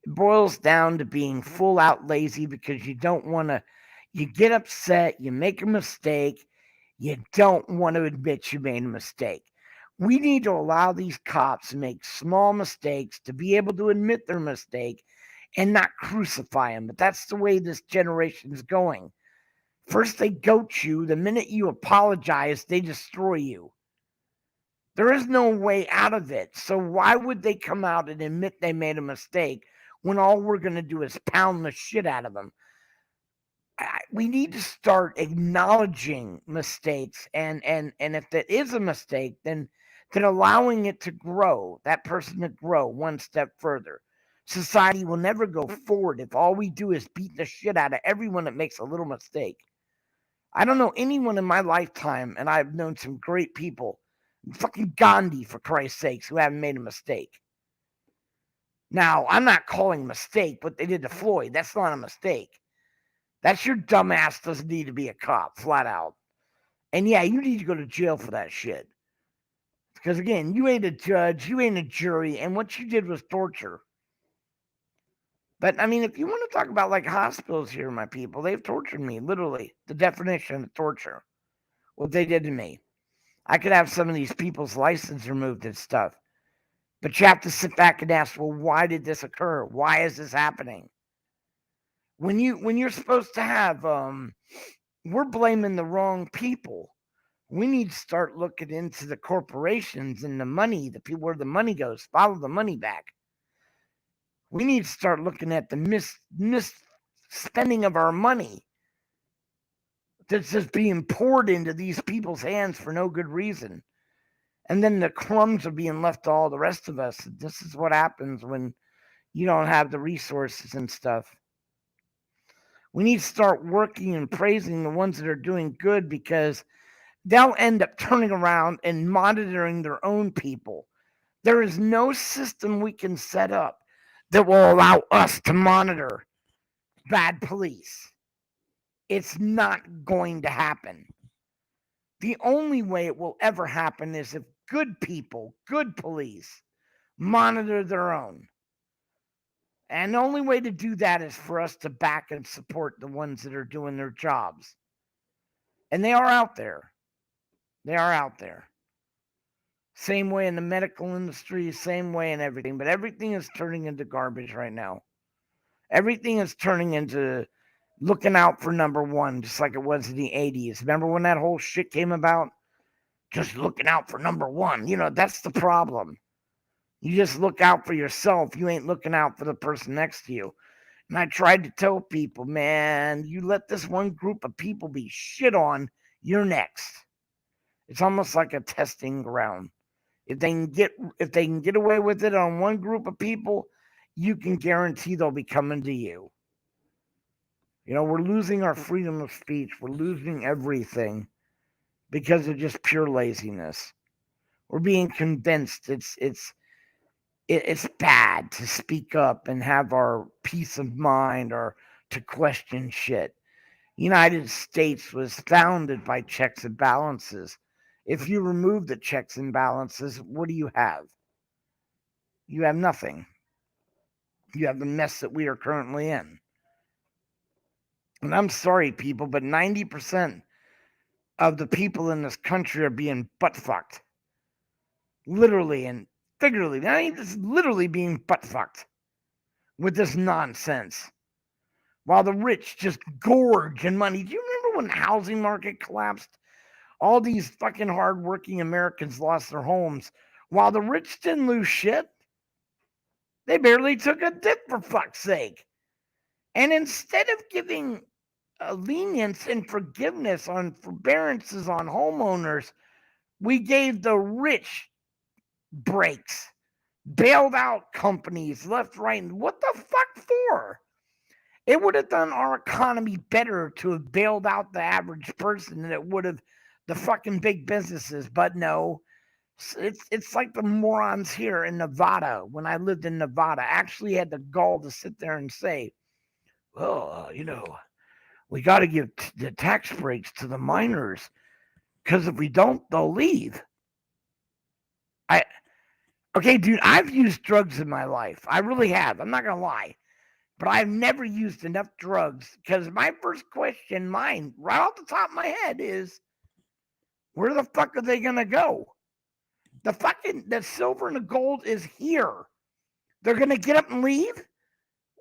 It boils down to being full out lazy because you don't want to, you get upset, you make a mistake, you don't want to admit you made a mistake. We need to allow these cops to make small mistakes to be able to admit their mistake and not crucify them. But that's the way this generation is going. First, they goat you. The minute you apologize, they destroy you. There is no way out of it. So why would they come out and admit they made a mistake when all we're going to do is pound the shit out of them? We need to start acknowledging mistakes, and if that is a mistake, then than allowing it to grow, that person to grow one step further. Society will never go forward if all we do is beat the shit out of everyone that makes a little mistake. I don't know anyone in my lifetime, and I've known some great people, fucking Gandhi, for Christ's sakes, who haven't made a mistake. Now, I'm not calling mistake what they did to Floyd. That's not a mistake. That's your dumbass doesn't need to be a cop, flat out. And yeah, you need to go to jail for that shit. Because again, you ain't a judge, you ain't a jury, and what you did was torture. But I mean, if you want to talk about like hospitals here, my people, they've tortured me, literally. The definition of torture. What they did to me. I could have some of these people's license removed and stuff. But you have to sit back and ask, well, why did this occur? Why is this happening? When you're supposed to have we're blaming the wrong people. We need to start looking into the corporations and the money, the people where the money goes, follow the money back. We need to start looking at the misspending of our money that's just being poured into these people's hands for no good reason. And then the crumbs are being left to all the rest of us. This is what happens when you don't have the resources and stuff. We need to start working and praising the ones that are doing good because they'll end up turning around and monitoring their own people. There is no system we can set up that will allow us to monitor bad police. It's not going to happen. The only way it will ever happen is if good people, good police, monitor their own. And the only way to do that is for us to back and support the ones that are doing their jobs. And they are out there. They are out there. Same way in the medical industry, same way in everything. But everything is turning into garbage right now. Everything is turning into looking out for number one, just like it was in the 80s. Remember when that whole shit came about? Just looking out for number one. That's the problem. You just look out for yourself. You ain't looking out for the person next to you. And I tried to tell people, man, you let this one group of people be shit on, you're next. It's almost like a testing ground. If they can get away with it on one group of people, you can guarantee they'll be coming to you. We're losing our freedom of speech. We're losing everything because of just pure laziness. We're being convinced it's bad to speak up and have our peace of mind or to question shit. United States was founded by checks and balances. If you remove the checks and balances, what do you have? You have nothing. You have the mess that we are currently in. And I'm sorry, people, but 90% of the people in this country are being butt fucked. Literally and figuratively. I mean, it's literally being butt fucked with this nonsense. While the rich just gorge in money. Do you remember when the housing market collapsed? All these fucking hardworking Americans lost their homes while the rich didn't lose shit. They barely took a dip, for fuck's sake. And instead of giving lenience and forgiveness on forbearances on homeowners, we gave the rich breaks, bailed out companies left, right. And what the fuck for? It would have done our economy better to have bailed out the average person than it would have the fucking big businesses. But no, it's like the morons here in Nevada. When I lived in Nevada, I actually had the gall to sit there and say, well, we got to give the tax breaks to the miners because if we don't, they'll leave. Okay, dude, I've used drugs in my life. I really have. I'm not going to lie. But I've never used enough drugs because my first question, mine, right off the top of my head is, where the fuck are they going to go? The silver and the gold is here. They're going to get up and leave?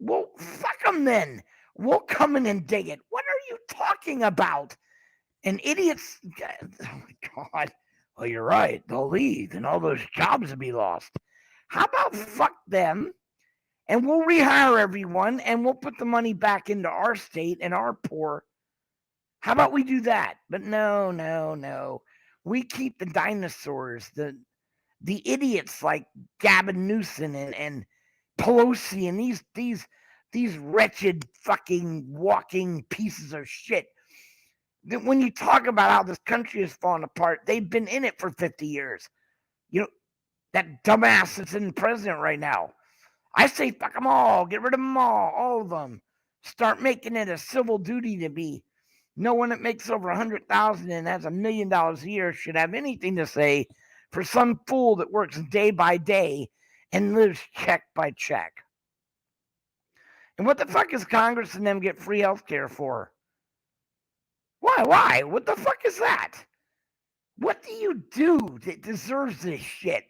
Well, fuck them then. We'll come in and dig it. What are you talking about? And idiots, oh my God. Well, you're right. They'll leave and all those jobs will be lost. How about fuck them and we'll rehire everyone and we'll put the money back into our state and our poor. How about we do that? But no. We keep the dinosaurs, The idiots like Gavin Newsom and Pelosi and these wretched fucking walking pieces of shit. When you talk about how this country is falling apart, they've been in it for 50 years. You know, that dumbass that's in president right now. I say fuck them all. Get rid of them all of them. Start making it a civil duty to be. No one that makes over 100,000 and has $1 million a year should have anything to say for some fool that works day by day and lives check by check. And what the fuck is Congress and them get free health care for? Why? What the fuck is that? What do you do that deserves this shit?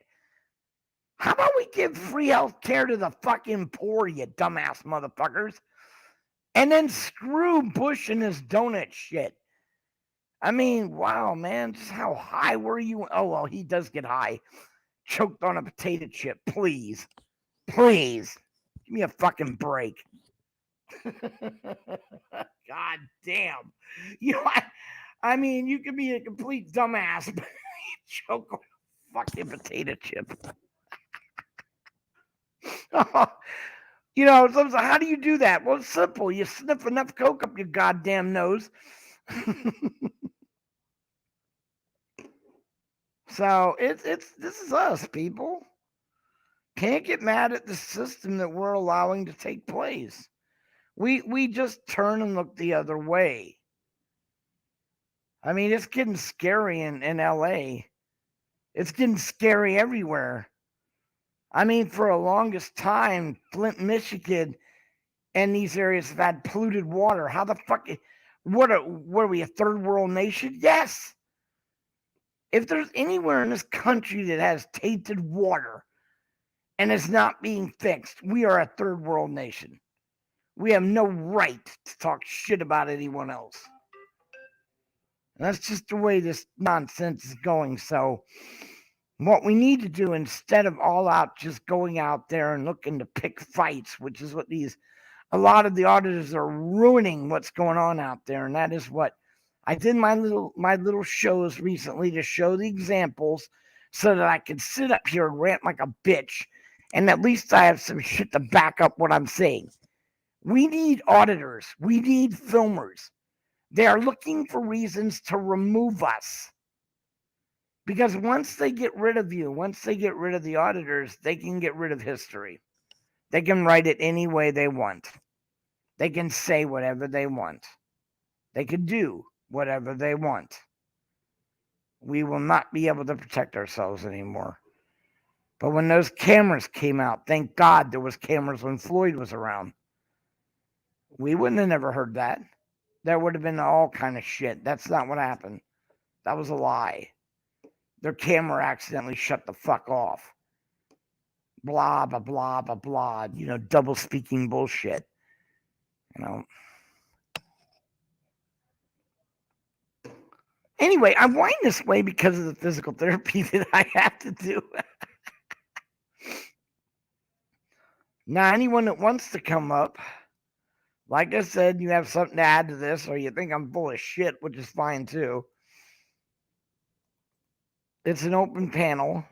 How about we give free health care to the fucking poor, you dumbass motherfuckers? And then screw Bush and his donut shit. I mean, wow, man, just how high were you? Oh, well, he does get high. Choked on a potato chip. Please. Give me a fucking break. God damn. You know, I mean, you could be a complete dumbass, but you choke on a fucking potato chip. You know, so how do you do that? Well, it's simple. You sniff enough coke up your goddamn nose. So this is us, people. Can't get mad at the system that we're allowing to take place. We just turn and look the other way. I mean, it's getting scary in LA. It's getting scary everywhere. I mean, for a longest time, Flint, Michigan, and these areas have had polluted water. How the fuck? What are we, a third world nation? Yes. If there's anywhere in this country that has tainted water and is not being fixed, we are a third world nation. We have no right to talk shit about anyone else. And that's just the way this nonsense is going. So, what we need to do instead of all out just going out there and looking to pick fights, which is what a lot of the auditors are ruining what's going on out there. And that is what I did my little shows recently to show the examples so that I could sit up here and rant like a bitch. And at least I have some shit to back up what I'm saying. We need auditors. We need filmers. They are looking for reasons to remove us. Because once they get rid of you, once they get rid of the auditors, they can get rid of history. They can write it any way they want. They can say whatever they want. They can do whatever they want. We will not be able to protect ourselves anymore. But when those cameras came out, thank God there was cameras when Floyd was around. We wouldn't have never heard that. There would have been all kind of shit. That's not what happened. That was a lie. Their camera accidentally shut the fuck off. Blah, blah, blah, blah, blah. You know, double speaking bullshit. You know. Anyway, I'm whining this way because of the physical therapy that I have to do. Now, anyone that wants to come up, like I said, you have something to add to this, or you think I'm full of shit, which is fine too. It's an open panel.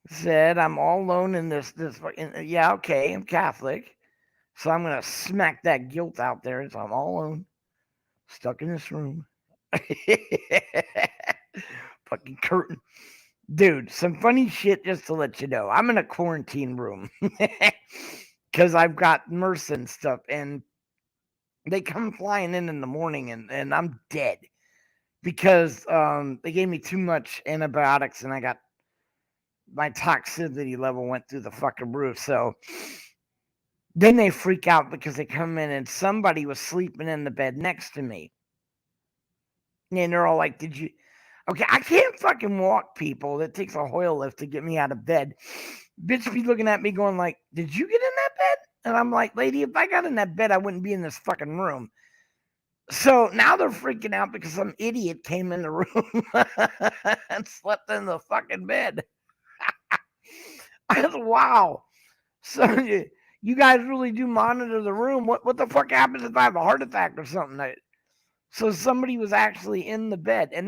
Said I'm all alone in this. Yeah, okay, I'm Catholic, so I'm gonna smack that guilt out there. So I'm all alone, stuck in this room. Fucking curtain. Dude, some funny shit just to let you know. I'm in a quarantine room because I've got MRSA and stuff, and they come flying in the morning, and I'm dead because they gave me too much antibiotics, and I got my toxicity level went through the fucking roof. So then they freak out because they come in and somebody was sleeping in the bed next to me, and they're all like, "Did you?" Okay, I can't fucking walk, people. It takes a Hoyle lift to get me out of bed. Bitch be looking at me going like, did you get in that bed? And I'm like, lady, if I got in that bed, I wouldn't be in this fucking room. So now they're freaking out because some idiot came in the room and slept in the fucking bed. I said, wow. So you guys really do monitor the room. What the fuck happens if I have a heart attack or something? So somebody was actually in the bed, and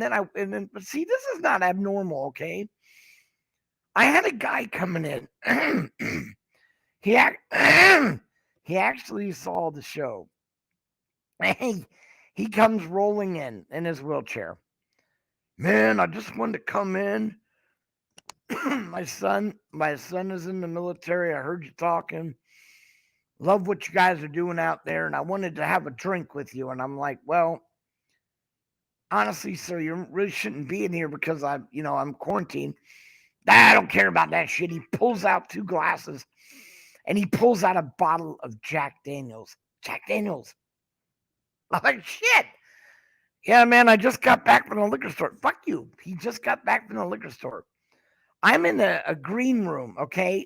but see, this is not abnormal, okay? I had a guy coming in. he he actually saw the show. He comes rolling in his wheelchair. Man, I just wanted to come in. my son is in the military. I heard you talking. Love what you guys are doing out there, and I wanted to have a drink with you. And I'm like, well, honestly, sir, you really shouldn't be in here because I'm quarantined. I don't care about that shit. He pulls out 2 glasses and he pulls out a bottle of Jack Daniels. Jack Daniels. I'm like, shit. Yeah, man, I just got back from the liquor store. Fuck you. He just got back from the liquor store. I'm in a green room, okay?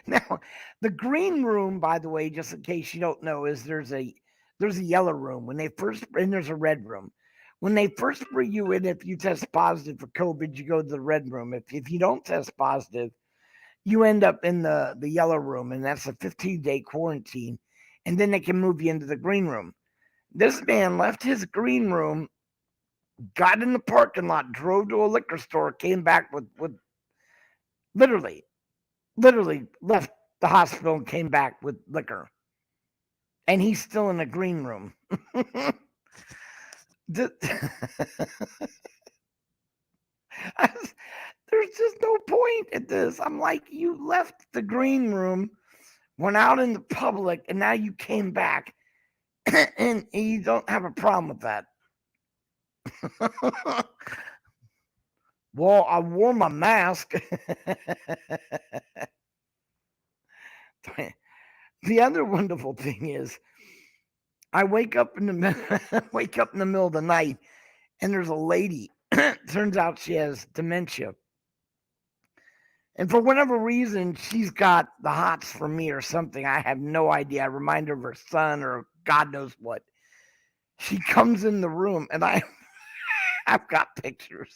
Now, the green room, by the way, just in case you don't know, is there's a yellow room when they first, and there's a red room. When they first bring you in, if you test positive for COVID, you go to the red room. If you don't test positive, you end up in the yellow room, and that's a 15-day quarantine, and then they can move you into the green room. This man left his green room, got in the parking lot, drove to a liquor store, came back with literally literally left the hospital and came back with liquor, and he's still in the green room. There's just no point at this. I'm like, you left the green room, went out in the public, and now you came back, and you don't have a problem with that. Well, I wore my mask. The other wonderful thing is, I wake up in the wake up in the middle of the night, and there's a lady. Turns out she has dementia, and for whatever reason, she's got the hots for me or something. I have no idea. I remind her of her son or God knows what. She comes in the room, and I've got pictures.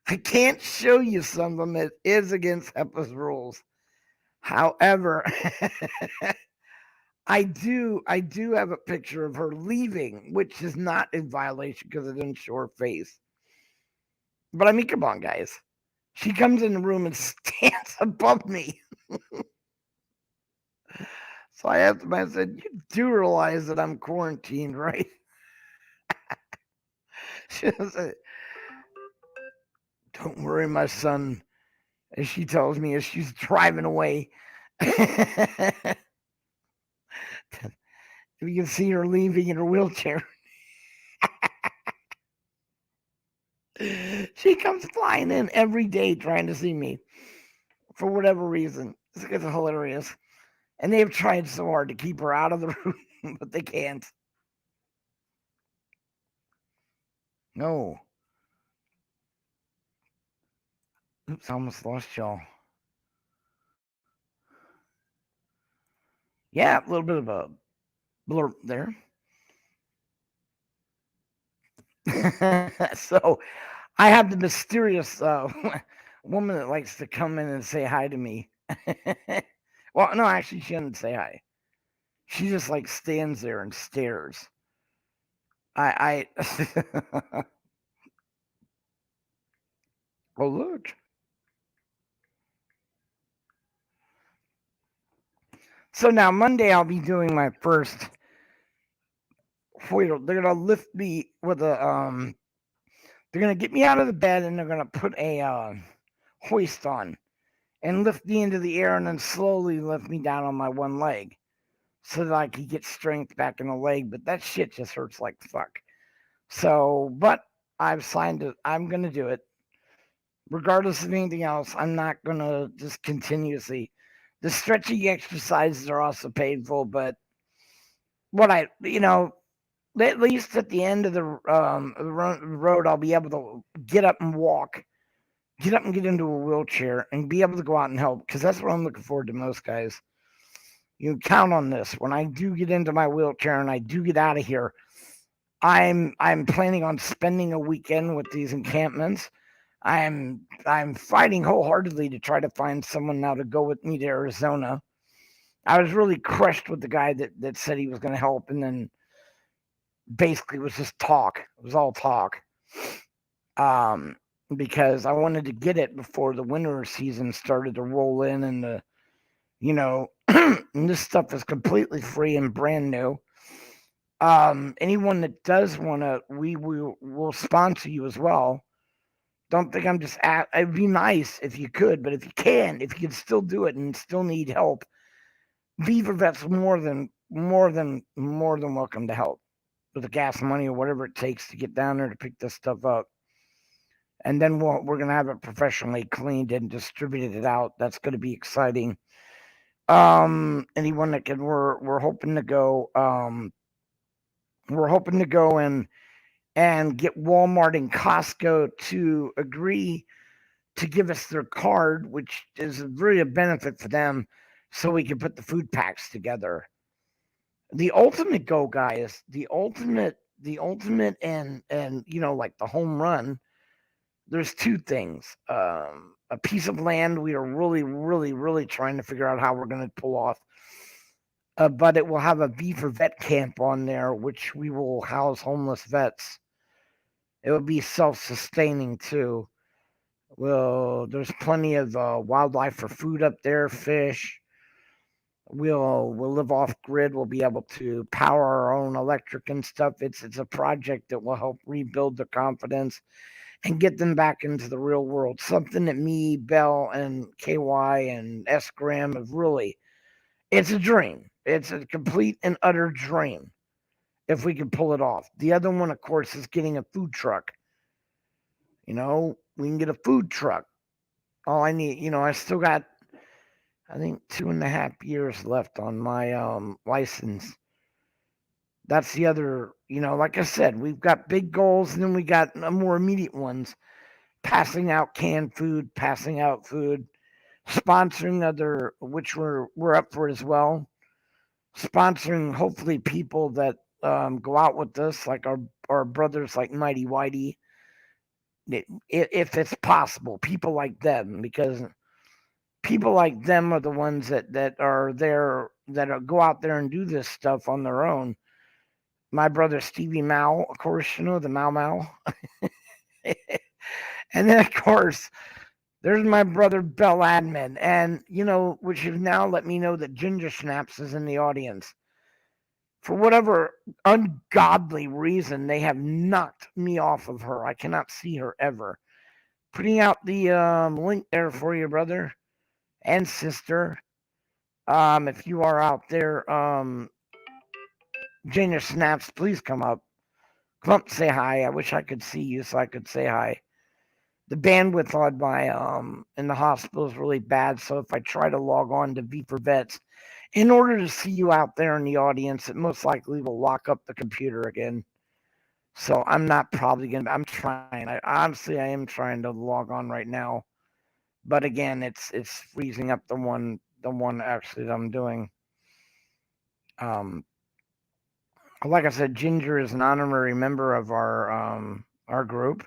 I can't show you some of them. It is against HEPA's rules. However, I do have a picture of her leaving, which is not in violation because it didn't show her face. But I mean, come on, guys. She comes in the room and stands above me. So I asked him, I said, you do realize that I'm quarantined, right? She said, don't worry, my son. As she tells me as she's driving away. We can see her leaving in her wheelchair. She comes flying in every day trying to see me for whatever reason. It's hilarious. And they've tried so hard to keep her out of the room, but they can't. No. Oops, I almost lost y'all. Yeah, a little bit of a blurb there. So I have the mysterious woman that likes to come in and say hi to me. Well, no, actually, she doesn't say hi. She just like stands there and stares. I oh look. So now Monday I'll be doing my first foil. They're gonna lift me with a. They're gonna get me out of the bed and they're gonna put a hoist on and lift me into the air and then slowly lift me down on my one leg so that I can get strength back in the leg. But that shit just hurts like fuck. So, but I've signed it. I'm gonna do it regardless of anything else. I'm not gonna just continuously. The stretching exercises are also painful, but what at least at the end of the road, I'll be able to get up and walk, get up and get into a wheelchair, and be able to go out and help. Because that's what I'm looking forward to most, guys. You count on this. When I do get into my wheelchair and I do get out of here, I'm planning on spending a weekend with these encampments. I'm fighting wholeheartedly to try to find someone now to go with me to Arizona. I was really crushed with the guy that said he was going to help, and then basically it was just talk. It was all talk. Um, because I wanted to get it before the winter season started to roll in, and you know, and this stuff is completely free and brand new. Anyone that does want to, we will sponsor you as well. Don't think I'm just at. It'd be nice if you could, but if you can, if you can still do it and still need help, Beaver Vet's more than welcome to help with the gas money or whatever it takes to get down there to pick this stuff up. And then we're gonna have it professionally cleaned and distributed out. That's gonna be exciting. Anyone that can, we're hoping to go. We're hoping to go and get Walmart and Costco to agree to give us their card, which is really a benefit for them, so we can put the food packs together. The ultimate go, guys, the ultimate and like the home run. There's two things. A piece of land we are really, really, really trying to figure out how we're going to pull off. But it will have a beaver vet camp on there, which we will house homeless vets. It will be self-sustaining too. Well, there's plenty of wildlife for food up there, fish. We'll live off grid. We'll be able to power our own electric and stuff. It's a project that will help rebuild their confidence and get them back into the real world. Something that me, Bell, and KY and S Graham have really. It's a dream. It's a complete and utter dream if we can pull it off. The other one, of course, is getting a food truck. We can get a food truck. All I need, I still got, I think, 2.5 years left on my license. That's the other, like I said, we've got big goals, and then we got more immediate ones. Passing out canned food, passing out food, sponsoring other, which we're up for as well. Sponsoring hopefully people that go out with us, like our brothers, like Mighty Whitey, if it's possible, people like them, because people like them are the ones that are there go out there and do this stuff on their own. My brother Stevie Mao, of course, the Mao Mao, and then of course there's my brother Bell Admin, and which have now let me know that Ginger Snaps is in the audience. For whatever ungodly reason, they have knocked me off of her. I cannot see her ever. Putting out the link there for you, brother and sister. If you are out there, Ginger Snaps, please come up. Come up and say hi. I wish I could see you so I could say hi. The bandwidth on my in the hospital is really bad, so if I try to log on to V for Vets in order to see you out there in the audience, it most likely will lock up the computer again. So I'm not probably gonna. I'm trying. I am trying to log on right now, but again, it's freezing up the one actually that I'm doing. Um, like I said, Ginger is an honorary member of our group.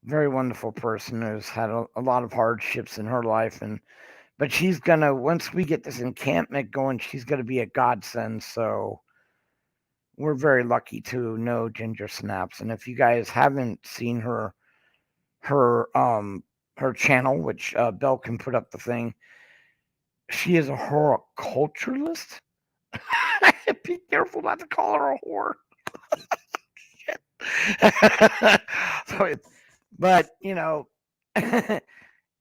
Very wonderful person who's had a lot of hardships in her life, but she's gonna, once we get this encampment going, she's gonna be a godsend. So we're very lucky to know Ginger Snaps. And if you guys haven't seen her her channel, which Bell can put up the thing, she is a horticulturalist. Be careful not to call her a whore. So, but it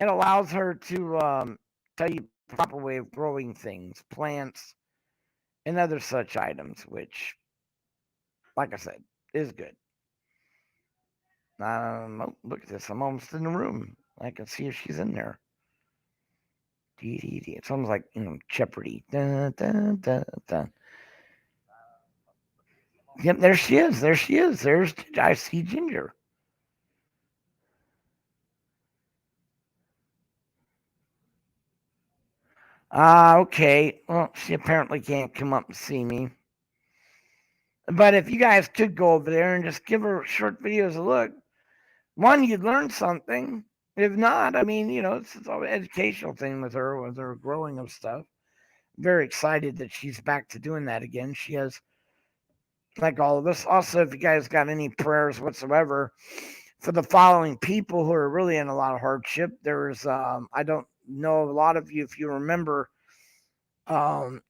allows her to tell you the proper way of growing things, plants, and other such items, which, like I said, is good. Oh, look at this. I'm almost in the room. I can see if she's in there. It's almost like, Jeopardy. Dun, dun, dun, dun. Yep, there she is. There she is. I see Ginger. Okay. Well, she apparently can't come up and see me. But if you guys could go over there and just give her short videos a look, one, you'd learn something. If not, I mean, it's all an educational thing with her growing of stuff. Very excited that she's back to doing that again. She has, like all of us. Also, if you guys got any prayers whatsoever for the following people who are really in a lot of hardship, there's, I don't know a lot of you if you remember, um,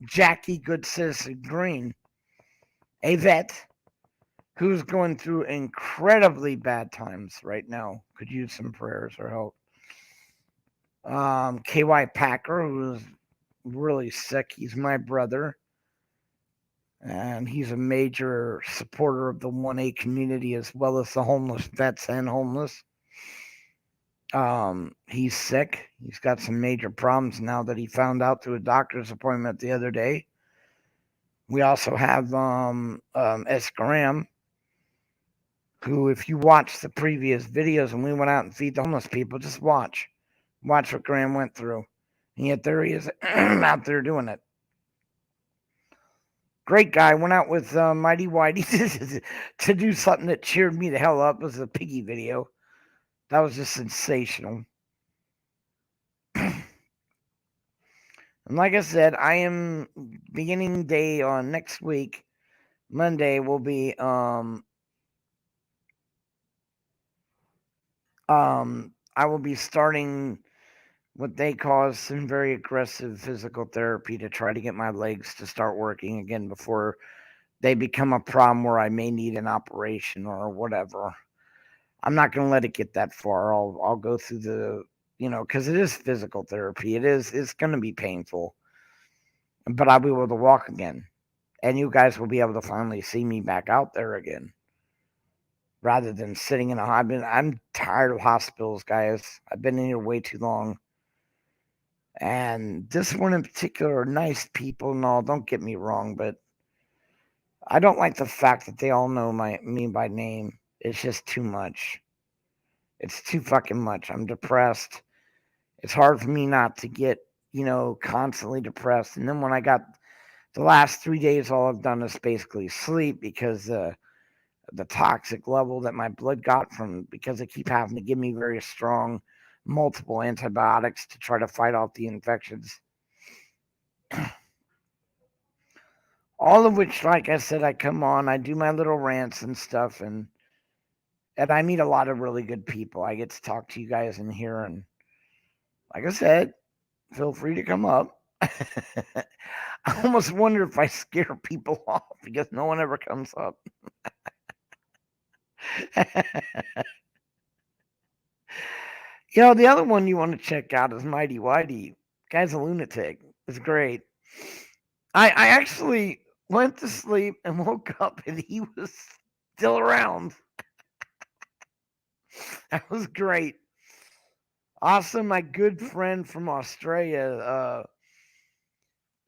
Jackie Good Citizen Green, a vet who's going through incredibly bad times right now, could use some prayers or help. KY Packer, who's really sick, he's my brother, and he's a major supporter of the 1A community as well as the homeless vets and homeless. He's sick. He's got some major problems now that he found out through a doctor's appointment the other day. We also have S. Graham, who, if you watch the previous videos when we went out and feed the homeless people, just watch. Watch what Graham went through. And yet there he is out there doing it. Great guy. Went out with Mighty Whitey to do something that cheered me the hell up. It was a piggy video. That was just sensational. And like I said, I am beginning day on next week. Monday will be I will be starting what they call some very aggressive physical therapy to try to get my legs to start working again before they become a problem where I may need an operation or whatever. I'm not going to let it get that far. I'll go through the, because it is physical therapy. It's going to be painful, but I'll be able to walk again, and you guys will be able to finally see me back out there again, rather than sitting in a. I'm tired of hospitals, guys. I've been in here way too long. And this one in particular are nice people. No, don't get me wrong, but I don't like the fact that they all know me by name. It's just too much. It's too fucking much. I'm depressed. It's hard for me not to get, constantly depressed. And then when I got the last 3 days, all I've done is basically sleep because the toxic level that my blood got from, because they keep having to give me very strong multiple antibiotics to try to fight off the infections. All of which, like I said, I come on, I do my little rants and stuff, and I meet a lot of really good people. I get to talk to you guys in here, and like I said, feel free to come up. I almost wonder if I scare people off because no one ever comes up. The other one you want to check out is Mighty Whitey. Guy's a lunatic. It's great. I actually went to sleep and woke up and he was still around. That was great. Also, my good friend from Australia,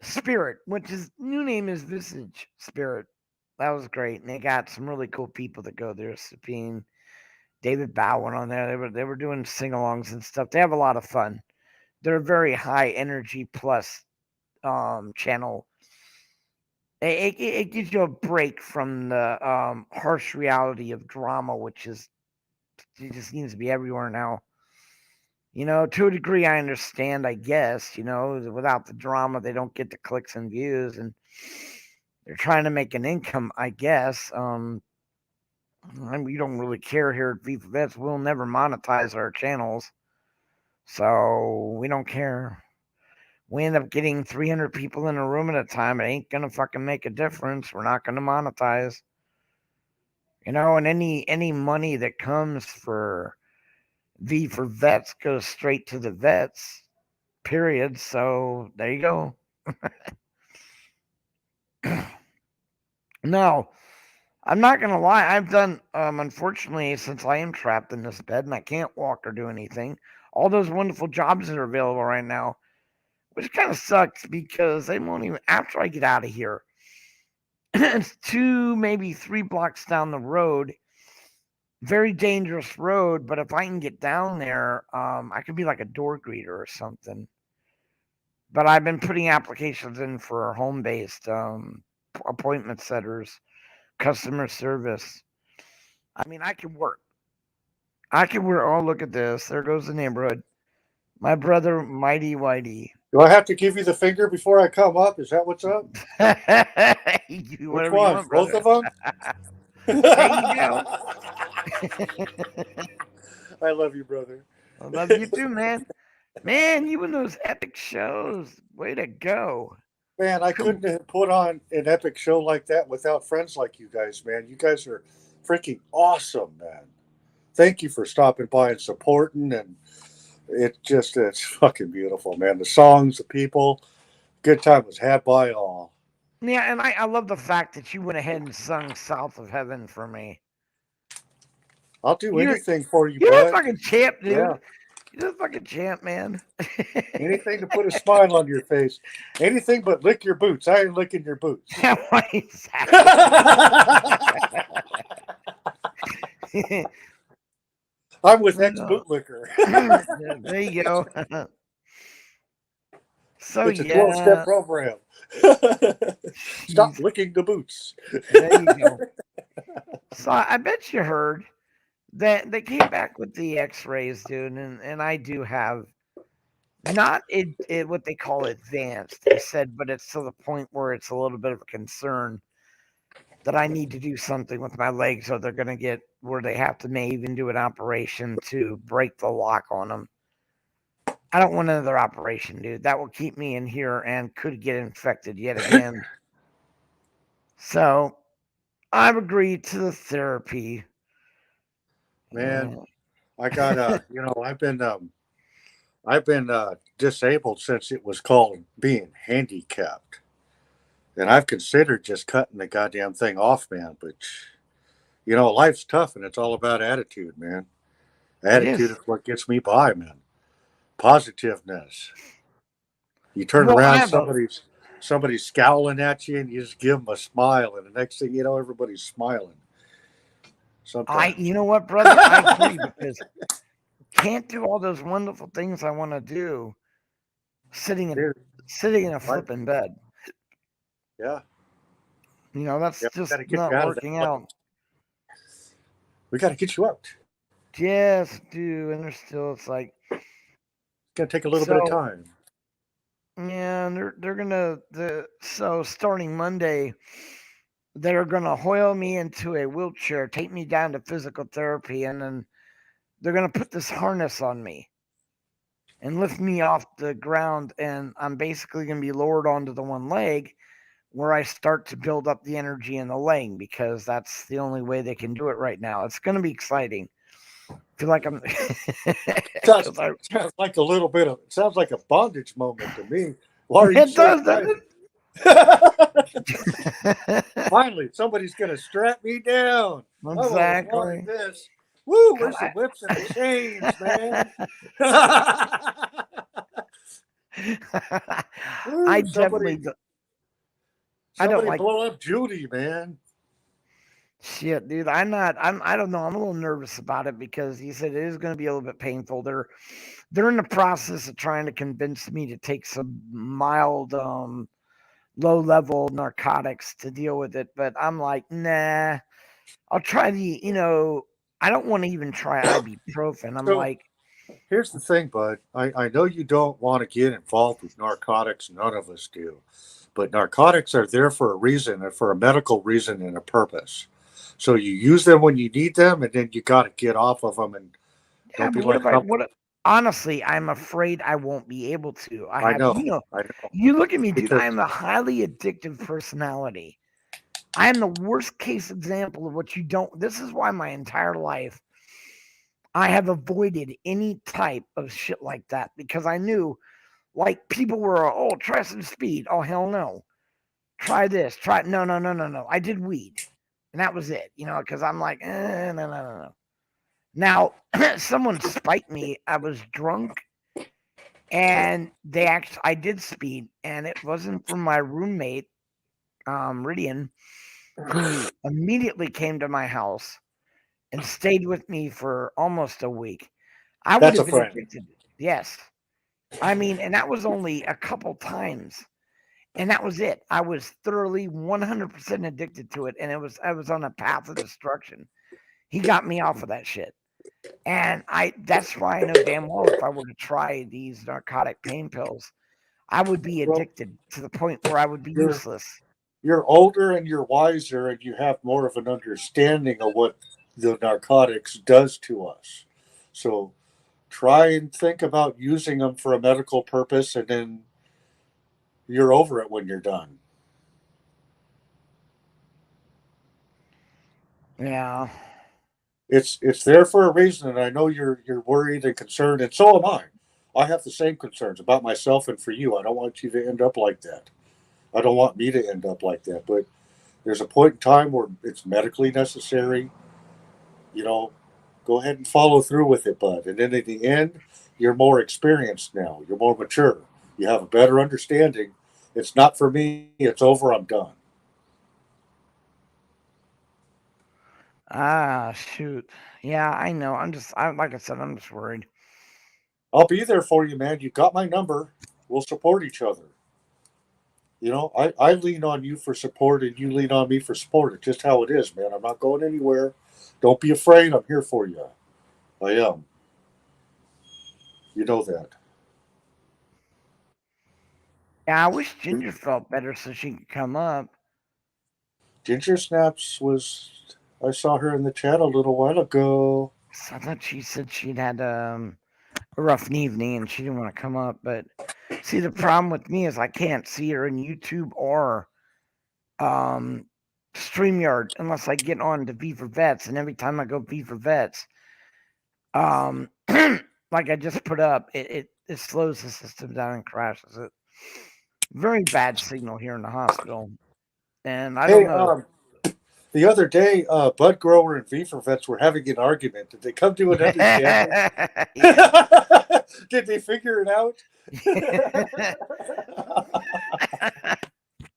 Spirit, which his new name is Visage Spirit. That was great. And they got some really cool people that go there. Sabine, David Bowen on there. They were doing sing-alongs and stuff. They have a lot of fun. They're a very high energy plus channel. It gives you a break from the harsh reality of drama, which is it just seems to be everywhere now. To a degree, I understand, I guess, without the drama, they don't get the clicks and views, and they're trying to make an income, I guess. We don't really care here at Viva Vets. We'll never monetize our channels, so we don't care. We end up getting 300 people in a room at a time. It ain't gonna fucking make a difference. We're not gonna monetize. And any money that comes for V for Vets goes straight to the vets. Period. So there you go. No, I'm not gonna lie. I've done, unfortunately, since I am trapped in this bed and I can't walk or do anything, all those wonderful jobs that are available right now, which kind of sucks because they won't even after I get out of here. It's 2, maybe 3 blocks down the road. Very dangerous road, but if I can get down there, I could be like a door greeter or something. But I've been putting applications in for home-based appointment setters, customer service. I mean, I can work. I can work. Oh, look at this. There goes the neighborhood. My brother, Mighty Whitey. Do I have to give you the finger before I come up? Is that what's up? You do Which whatever you one? want, Both brother. of them? There you go. I love you, brother. I love you too, man. Man, you and those epic shows. Way to go. Man, I Cool. couldn't have put on an epic show like that without friends like you guys, man. You guys are freaking awesome, man. Thank you for stopping by and supporting, and it's fucking beautiful, man. The songs, the people, good time was had by all. Yeah, and I love the fact that you went ahead and sung South of Heaven for me. I'll do You're anything for you, you're a bud. fucking champ, Yeah, dude. You're a fucking champ, man. anything to put a smile on your face. Anything but lick your boots. I ain't licking your boots. Yeah, why exactly. I'm with ex No. bootlicker. There you go. So It's a 12-step yeah, program. Stop jeez, licking the boots. there you go. So I bet you heard that they came back with the X-rays, dude, and I do have not what they call advanced. They said, but it's to the point where it's a little bit of a concern that I need to do something with my legs, or they're gonna get where they have to may even do an operation to break the lock on them. I don't want another operation, dude. That will keep me in here and could get infected yet again. So I've agreed to the therapy. Man, And I got I've been disabled since it was called being handicapped, and I've considered just cutting the goddamn thing off, man. But life's tough, and it's all about attitude, man. it Attitude is. is what gets me by, man. Positiveness. You turn Well, I around, have a. somebody's scowling at you, and you just give them a smile, and the next thing you know, everybody's smiling. You Sometimes. know what, brother? I agree because can't do all those wonderful things I want to do sitting in Dude, sitting in a right? flipping bed. Yeah, That's yeah. We got just to get you not out of that working place. out. We got to get you out. Yes, dude. And there's still it's like It's gonna take a little bit of so. time. Yeah, and they're gonna so starting Monday, they're gonna hoil me into a wheelchair, take me down to physical therapy, and then they're gonna put this harness on me and lift me off the ground, and I'm basically gonna be lowered onto the one leg where I start to build up the energy in the leg because that's the only way they can do it right now. It's gonna be exciting. I feel like I'm Sounds because I sounds like a little bit of. It sounds like a bondage moment to me. Why are you it so does, doesn't excited? it? Finally, somebody's gonna strap me down. I've always wanted Exactly. this. Woo! God, Where's the whips and the chains, man? I Woo! definitely I don't Somebody like blow up Judy, man. shit, dude. I don't know. I'm a little nervous about it because he said it is going to be a little bit painful. They're in the process of trying to convince me to take some mild low level narcotics to deal with it, but I'm like, nah. I'll try I don't want to even try ibuprofen. I'm So like, here's the thing, bud. I know you don't want to get involved with narcotics. None of us do. But narcotics are there for a reason and for a medical reason and a purpose. So you use them when you need them, and then you got to get off of them. And yeah, don't be but what like if I some. what if, honestly, I'm afraid I won't be able to. I know, I know, You look at me, dude. because I am a highly addictive personality. I am the worst case example of what you don't. This is why my entire life I have avoided any type of shit like that because I knew, like, people were, oh, try some speed. Oh, hell no. Try this. Try, no, no, no, no, no. I did weed. And that was it, because I'm like, no, no, no, no. Now, someone spiked me. I was drunk and I did speed, and it wasn't from my roommate, Ridian, who immediately came to my house and stayed with me for almost a week. I would that's a have been friend. addicted. Yes. I mean, and that was only a couple times. And that was it. I was thoroughly 100% addicted to it. And I was on a path of destruction. He got me off of that shit. And that's why I know damn well if I were to try these narcotic pain pills, I would be Well, addicted to the point where I would be you're useless. you're older and you're wiser and you have more of an understanding of what the narcotics does to us. So try and think about using them for a medical purpose, and then you're over it when you're done. Yeah. It's there for a reason, and I know you're worried and concerned, and so am I. I have the same concerns about myself and for you. I don't want you to end up like that. I don't want me to end up like that. But there's a point in time where it's medically necessary. You know, go ahead and follow through with it, bud. And then at the end, you're more experienced now. You're more mature. You have a better understanding. It's not for me. It's over. I'm done. Ah, shoot. Yeah, I know. Like I said, I'm just worried. I'll be there for you, man. You got my number. We'll support each other. I lean on you for support and you lean on me for support. It's just how it is, man. I'm not going anywhere. Don't be afraid. I'm here for you. I am. You know that. Yeah, I wish Ginger felt better so she could come up. Ginger Snaps was. I saw her in the chat a little while ago. So I thought she said she'd had a rough evening and she didn't want to come up. But see, the problem with me is I can't see her in YouTube or um, StreamYard unless I get on to V for Vets. And every time I go V for Vets, um, like I just put up, it slows the system down and crashes it. Very bad signal here in the hospital. And I don't Hey, know. the other day, Bud Grower and Beaver Vets were having an argument. Did they come to an understanding? Yeah. Did they figure it out?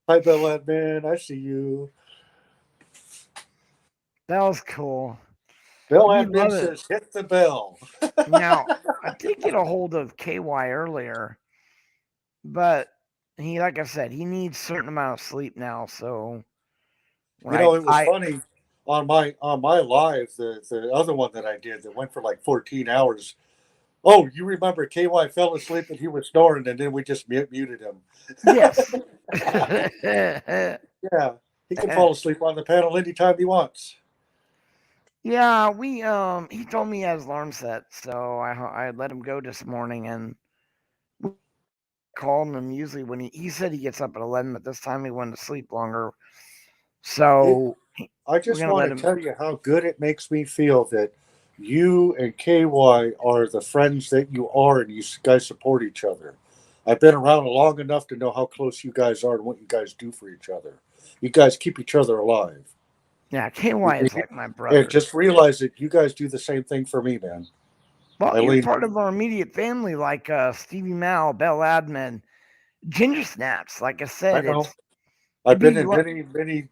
Hi, Bella, man. I see you. That was cool. Bell We Admin love it. says, hit the bell. Now, I did get a hold of KY earlier, but he, like I said, he needs a certain amount of sleep now. So, right, It was funny on my live, the other one that I did that went for like 14 hours. Oh, you remember KY fell asleep and he was snoring, and then we just muted him. yes. Yeah, he can fall asleep on the panel anytime he wants. Yeah, he told me he has alarm set, so I let him go this morning and called him usually when he said he gets up at 11, but this time he wanted to sleep longer. It, So I we're just gonna want let to him. tell you how good it makes me feel that you and KY are the friends that you are, and you guys support each other. I've been around long enough to know how close you guys are and what you guys do for each other. You guys keep each other alive. Yeah, KY is like my And brother. just realize that you guys do the same thing for me, man. Well, you're Eileen, part of our immediate family, like Stevie Mal, Bell Admin, Ginger Snaps. Like I I said, know. it'd I've been be. in many, many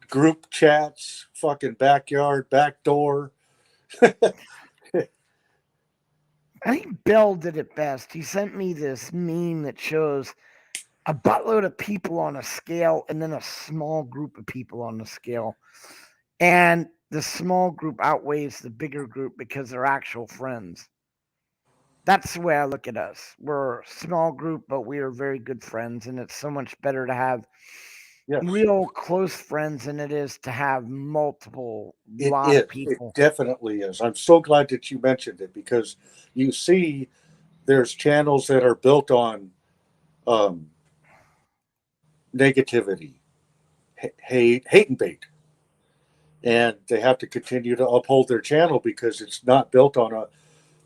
group chats, fucking backyard, back door. I think Bell did it best. He sent me this meme that shows a buttload of people on a scale and then a small group of people on the scale. And the small group outweighs the bigger group because they're actual friends. That's the way I look at us. We're a small group, but we are very good friends. And it's so much better to have Yes. real close friends than it is to have multiple, It lot of is. It people. definitely is. I'm so glad that you mentioned it because you see, there's channels that are built on um, negativity, hate and bait, and they have to continue to uphold their channel because it's not built on a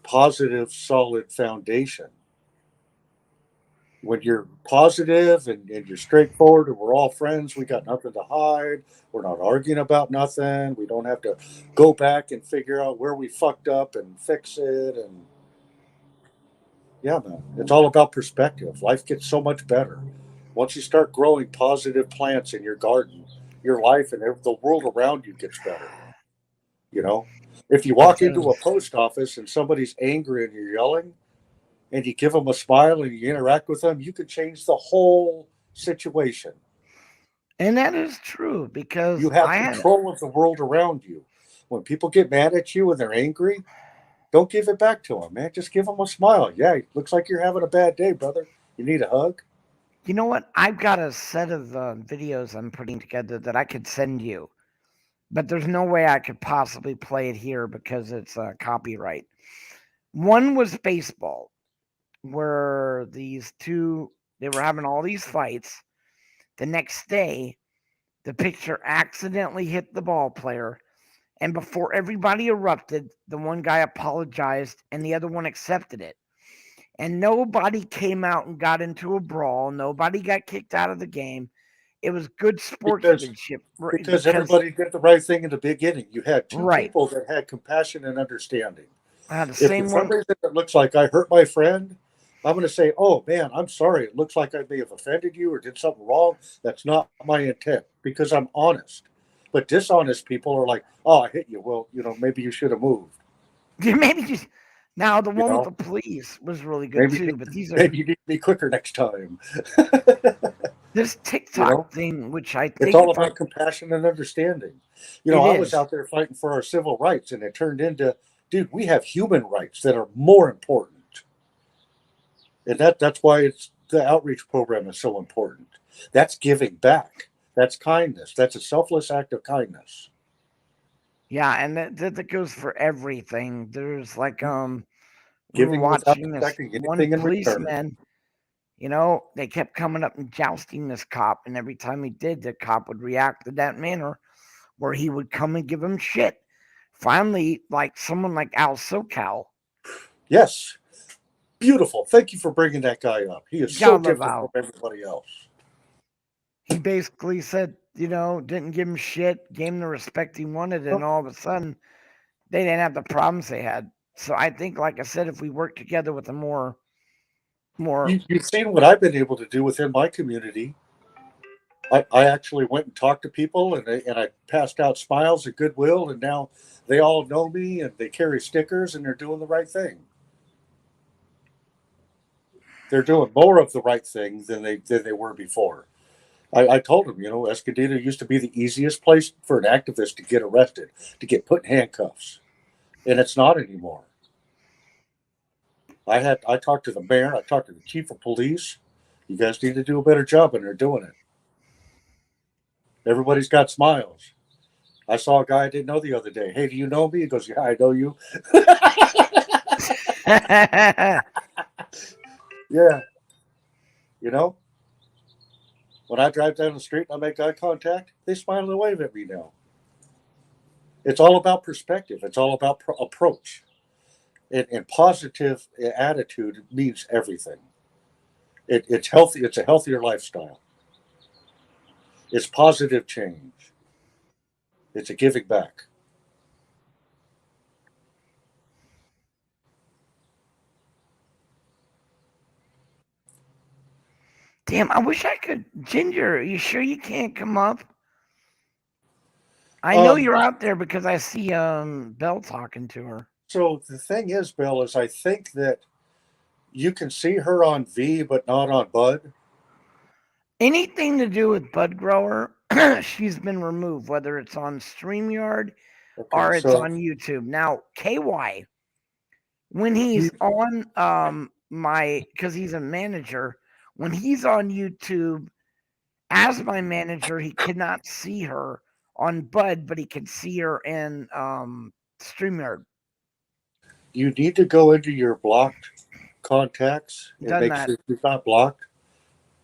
positive, solid foundation. When you're positive and you're straightforward and we're all friends, we got nothing to hide. We're not arguing about nothing. We don't have to go back and figure out where we fucked up and fix it. And yeah, man, it's all about perspective. Life gets so much better once you start growing positive plants in your garden. Your life and the world around you gets better. You know, if you It walk into a does. post office and somebody's angry and you're yelling, and you give them a smile and you interact with them, you could change the whole situation. And that is true because You have I had, control of the world around you. When people get mad at you and they're angry, don't give it back to them, man. Just give them a smile. Yeah, looks like you're having a bad day, brother. You need a hug? You know what? I've got a set of videos I'm putting together that I could send you, but there's no way I could possibly play it here because it's copyright. One was baseball, where these two they were having all these fights. The next day, the pitcher accidentally hit the ball player, and before everybody erupted, the one guy apologized and the other one accepted it. And nobody came out and got into a brawl. Nobody got kicked out of the game. It was good because sportsmanship because because everybody did the right thing in the beginning. You had two right. people that had compassion and understanding. The If for same some one. reason it looks like I hurt my friend, I'm going to say, "Oh man, I'm sorry. It looks like I may have offended you or did something wrong. That's not my intent," because I'm honest. But dishonest people are like, "Oh, I hit you. Well, maybe you should have moved. Maybe just now the You one with know, the police was really good maybe too. But these are maybe you need to be quicker next time." this you know, TikTok thing, which I it's think all if I about compassion and understanding. it I was is. out there fighting for our civil rights, and it turned into, dude, we have human rights that are more important. And that's why it's the outreach program is so important. That's giving back. That's kindness. That's a selfless act of kindness. Yeah, and that goes for everything. There's like we were Giving without watching this expecting one anything in return. policeman. They kept coming up and jousting this cop, and every time he did, the cop would react to that manner where he would come and give him shit. Finally, like someone like Al SoCal, Yes, beautiful. Thank you for bringing that guy up. He is so gotta love different from Al. everybody else. He basically said, didn't give him shit, gave him the respect he wanted, and Well, all of a sudden, they didn't have the problems they had. So I think, like I said, if we work together with a more, you've seen what I've been able to do within my community. I actually went and talked to people, and I passed out smiles and goodwill, and now they all know me and they carry stickers and they're doing the right thing. They're doing more of the right thing than they were before. I told them, Escondido used to be the easiest place for an activist to get arrested, to get put in handcuffs, and it's not anymore. I talked to the mayor, I talked to the chief of police. You guys need to do a better job, and they're doing it. Everybody's got smiles. I saw a guy I didn't know the other day. Hey, do you know me? He goes, yeah, I know you. Yeah, you know, when I drive down the street and I make eye contact, they smile and wave at me now. It's all about perspective. It's all about approach. And positive attitude means everything. It's healthy. It's a healthier lifestyle. It's positive change. It's a giving back. damn, I wish I could. Ginger, are you sure you can't come up? I know Um, you're out there because I see Belle talking to her. so the thing is, Bill, is I think that you can see her on V, but not on Bud. Anything to do with Bud Grower, she's been removed, whether it's on StreamYard Okay, or it's so on YouTube. Now, KY, when he's on because he's a manager, when he's on YouTube as my manager, he cannot see her on Bud, but he can see her in StreamYard. you need to go into your blocked contacts and Done make that. sure you're not blocked.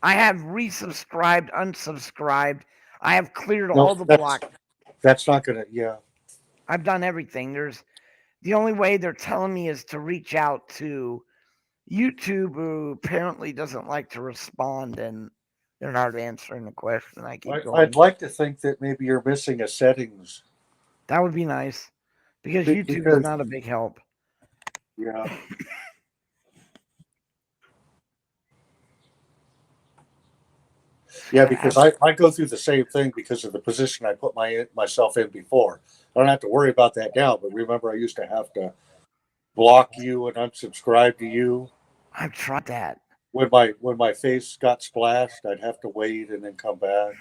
I have resubscribed, unsubscribed. I have cleared No, all the block. that's not gonna. Yeah, I've done everything. There's the only way they're telling me is to reach out to YouTube, who apparently doesn't like to respond, and they're not answering the question. I keep I'd going. like to think that maybe you're missing a settings That would be nice because YouTube is because not a big help. yeah, So yeah, yeah, because I go through the same thing because of the position I put myself in before. I don't have to worry about that now, but remember I used to have to block you and unsubscribe to you. I've tried that. When my face got splashed, I'd have to wait and then come back.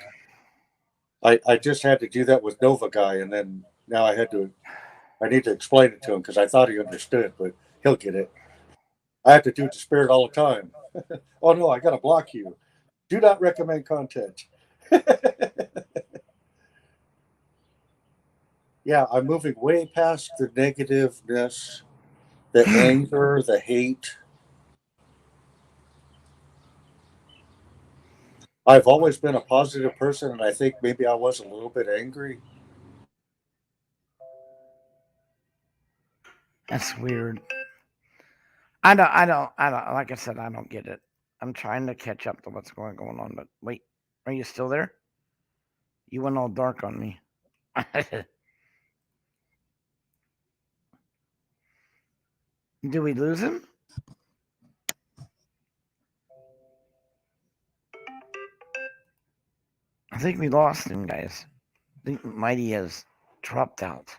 I just had to do that with Nova Guy, and then now I need to explain it to him because I thought he understood, but he'll get it. I have to do it to Spirit all the time. Oh no, I got to block you. Do not recommend content. Yeah, I'm moving way past the negativeness, the anger, the hate. I've always been a positive person, and I think maybe I was a little bit angry. That's weird. I don't. Like I said, I don't get it. I'm trying to catch up to what's going on. But wait, are you still there? You went all dark on me. Did we lose him? I think we lost him, guys. I think Mighty has dropped out.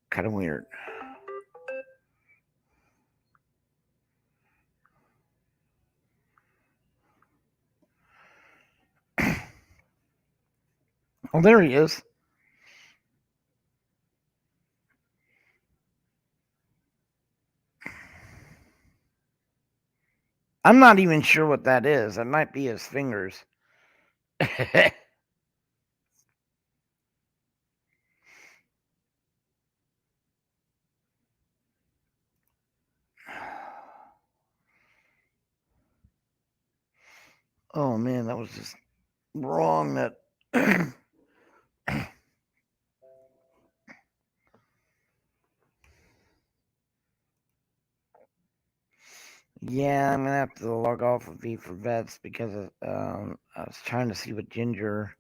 Kind of weird. Oh, there he is. I'm not even sure what that is. It might be his fingers. Oh man, that was just wrong. That yeah, I'm gonna have to log off of V for Vets because I was trying to see what Ginger,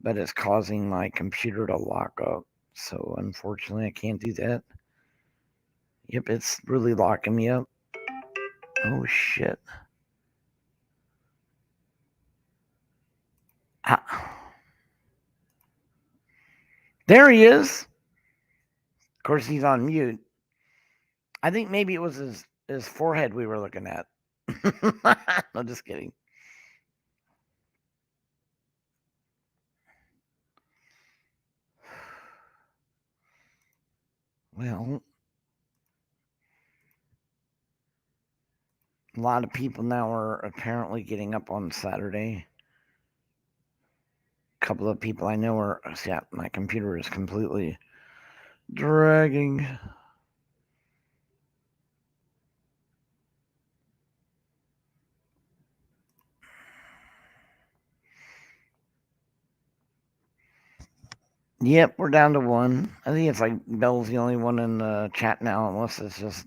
but it's causing my computer to lock up. So unfortunately, I can't do that. Yep, it's really locking me up. Oh shit. Ah. There he is. Of course, he's on mute. I think maybe it was his forehead we were looking at. No, just kidding. Well, a lot of people now are apparently getting up on Saturday. A couple of people I know are. Yeah, my computer is completely dragging. Yep, we're down to one. I think it's like Bell's the only one in the chat now, unless it's just.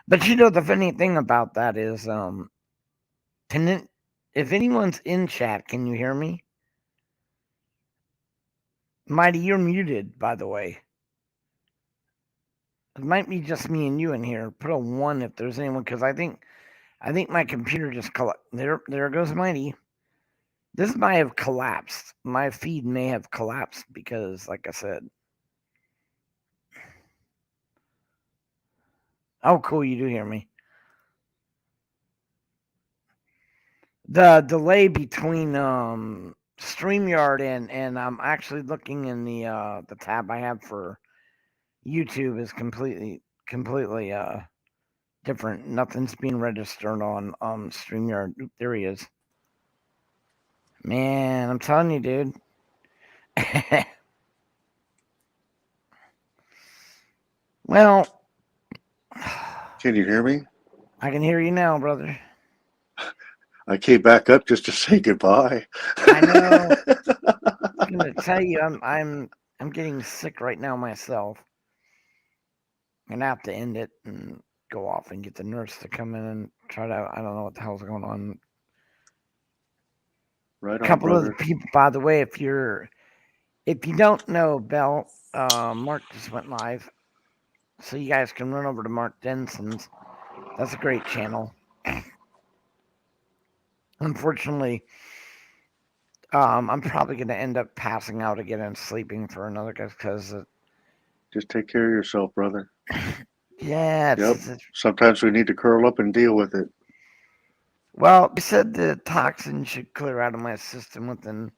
But you know the funny thing about that is, can it, if anyone's in chat, can you hear me? Mighty, you're muted, by the way. It might be just me and you in here. Put a 1 if there's anyone, because I think my computer just there goes Mighty. This might have collapsed. My feed may have collapsed because, like I said. Oh, cool, you do hear me. The delay between StreamYard and I'm actually looking in the tab I have for YouTube is completely different. Nothing's being registered on StreamYard. Oop, there he is. Man, I'm telling you, dude. Well, Can you hear me? I can hear you now, brother. I came back up just to say goodbye. I know. I'm gonna tell you, I'm getting sick right now myself. I'm gonna have to end it and go off and get the nurse to come in and try to. I don't know what the hell's going on. Right A on, couple brother. of the people, by the way, if you don't know Bell, Mark just went live, so you guys can run over to Mark Denson's. That's a great channel. Unfortunately, I'm probably gonna end up passing out again and sleeping for another guy because. Just take care of yourself, brother. Yeah. Yep. Sometimes we need to curl up and deal with it. Well, they said the toxin should clear out of my system within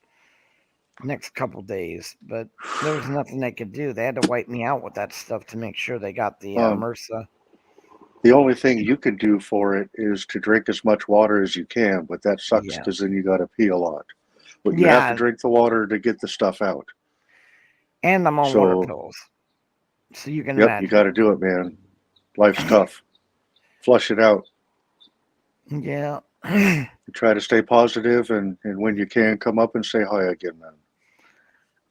the next couple days, but there was nothing they could do. They had to wipe me out with that stuff to make sure they got the MRSA. The only thing you can do for it is to drink as much water as you can, but that sucks Yeah. because then you got to pee a lot. But you have to Yeah. drink the water to get the stuff out. And I'm on water So, pills. So you can yep, you got imagine. to do it, man. Life's tough. Flush it out. Yeah. You try to stay positive, and when you can, come up and say hi again, man.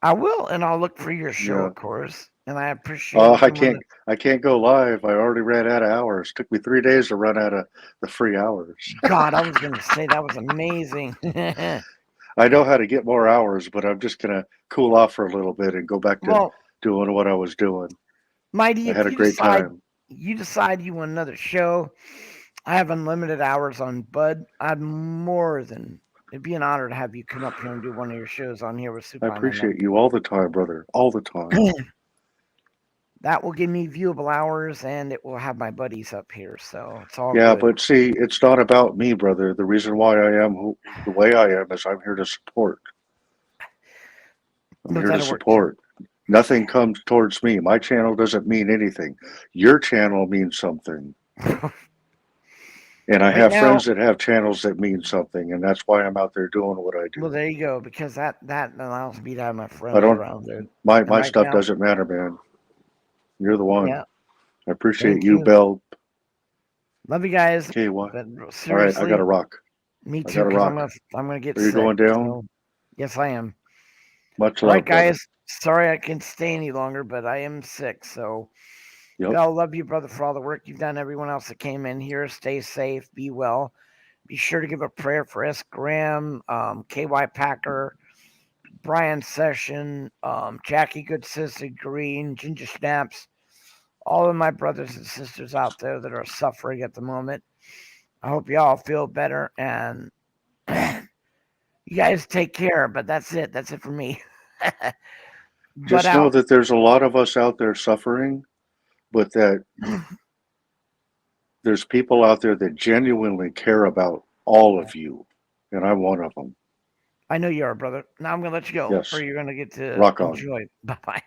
I will, and I'll look for your show, Yeah. of course. And I appreciate I coming. can't go live. I already ran out of hours. Took me 3 days to run out of the free hours. God, I was going to say that was amazing. I know how to get more hours, but I'm just gonna cool off for a little bit and go back to Well, doing what I was doing. Mighty, I if had a great time. you decide you want another show, I have unlimited hours on Bud. It'd be an honor to have you come up here and do one of your shows on here with I Supine and them. appreciate you all the time, brother. All the time. That will give me viewable hours, and it will have my buddies up here, so it's all Yeah, good. but see, it's not about me, brother. The reason why I am the way I am is I'm here to support. I'm No, here to that'll work too. support. Nothing comes towards me. My channel doesn't mean anything. Your channel means something. And I Right have now, friends that have channels that mean something, and that's why I'm out there doing what I well, do. there you go, because that allows me to have my I friends don't around there. my And my right stuff now, doesn't matter, man. You're the one. yeah, I appreciate thank you, you. Bell. Love you guys. Okay, what? But All right, I got to seriously, rock. me I too, got to because rock. I'm gonna get Are you sick. going down? So yes, I am. Much All right, love, brother. guys. Sorry I can't stay any longer, but I am sick. So Yep. Bell, love you, brother, for all the work you've done. Everyone else that came in here, stay safe, be well. Be sure to give a prayer for S. Graham, KY Packer, Brian Session, Jackie Good Sister Green, Ginger Snaps, all of my brothers and sisters out there that are suffering at the moment. I hope you all feel better, and you guys take care. But that's it. That's it for me. But Just know out. that there's a lot of us out there suffering, but that there's people out there that genuinely care about all of you, and I'm one of them. I know you are, brother. Now I'm gonna let you go, or Yes. you're gonna get to Rock on. enjoy. Bye bye.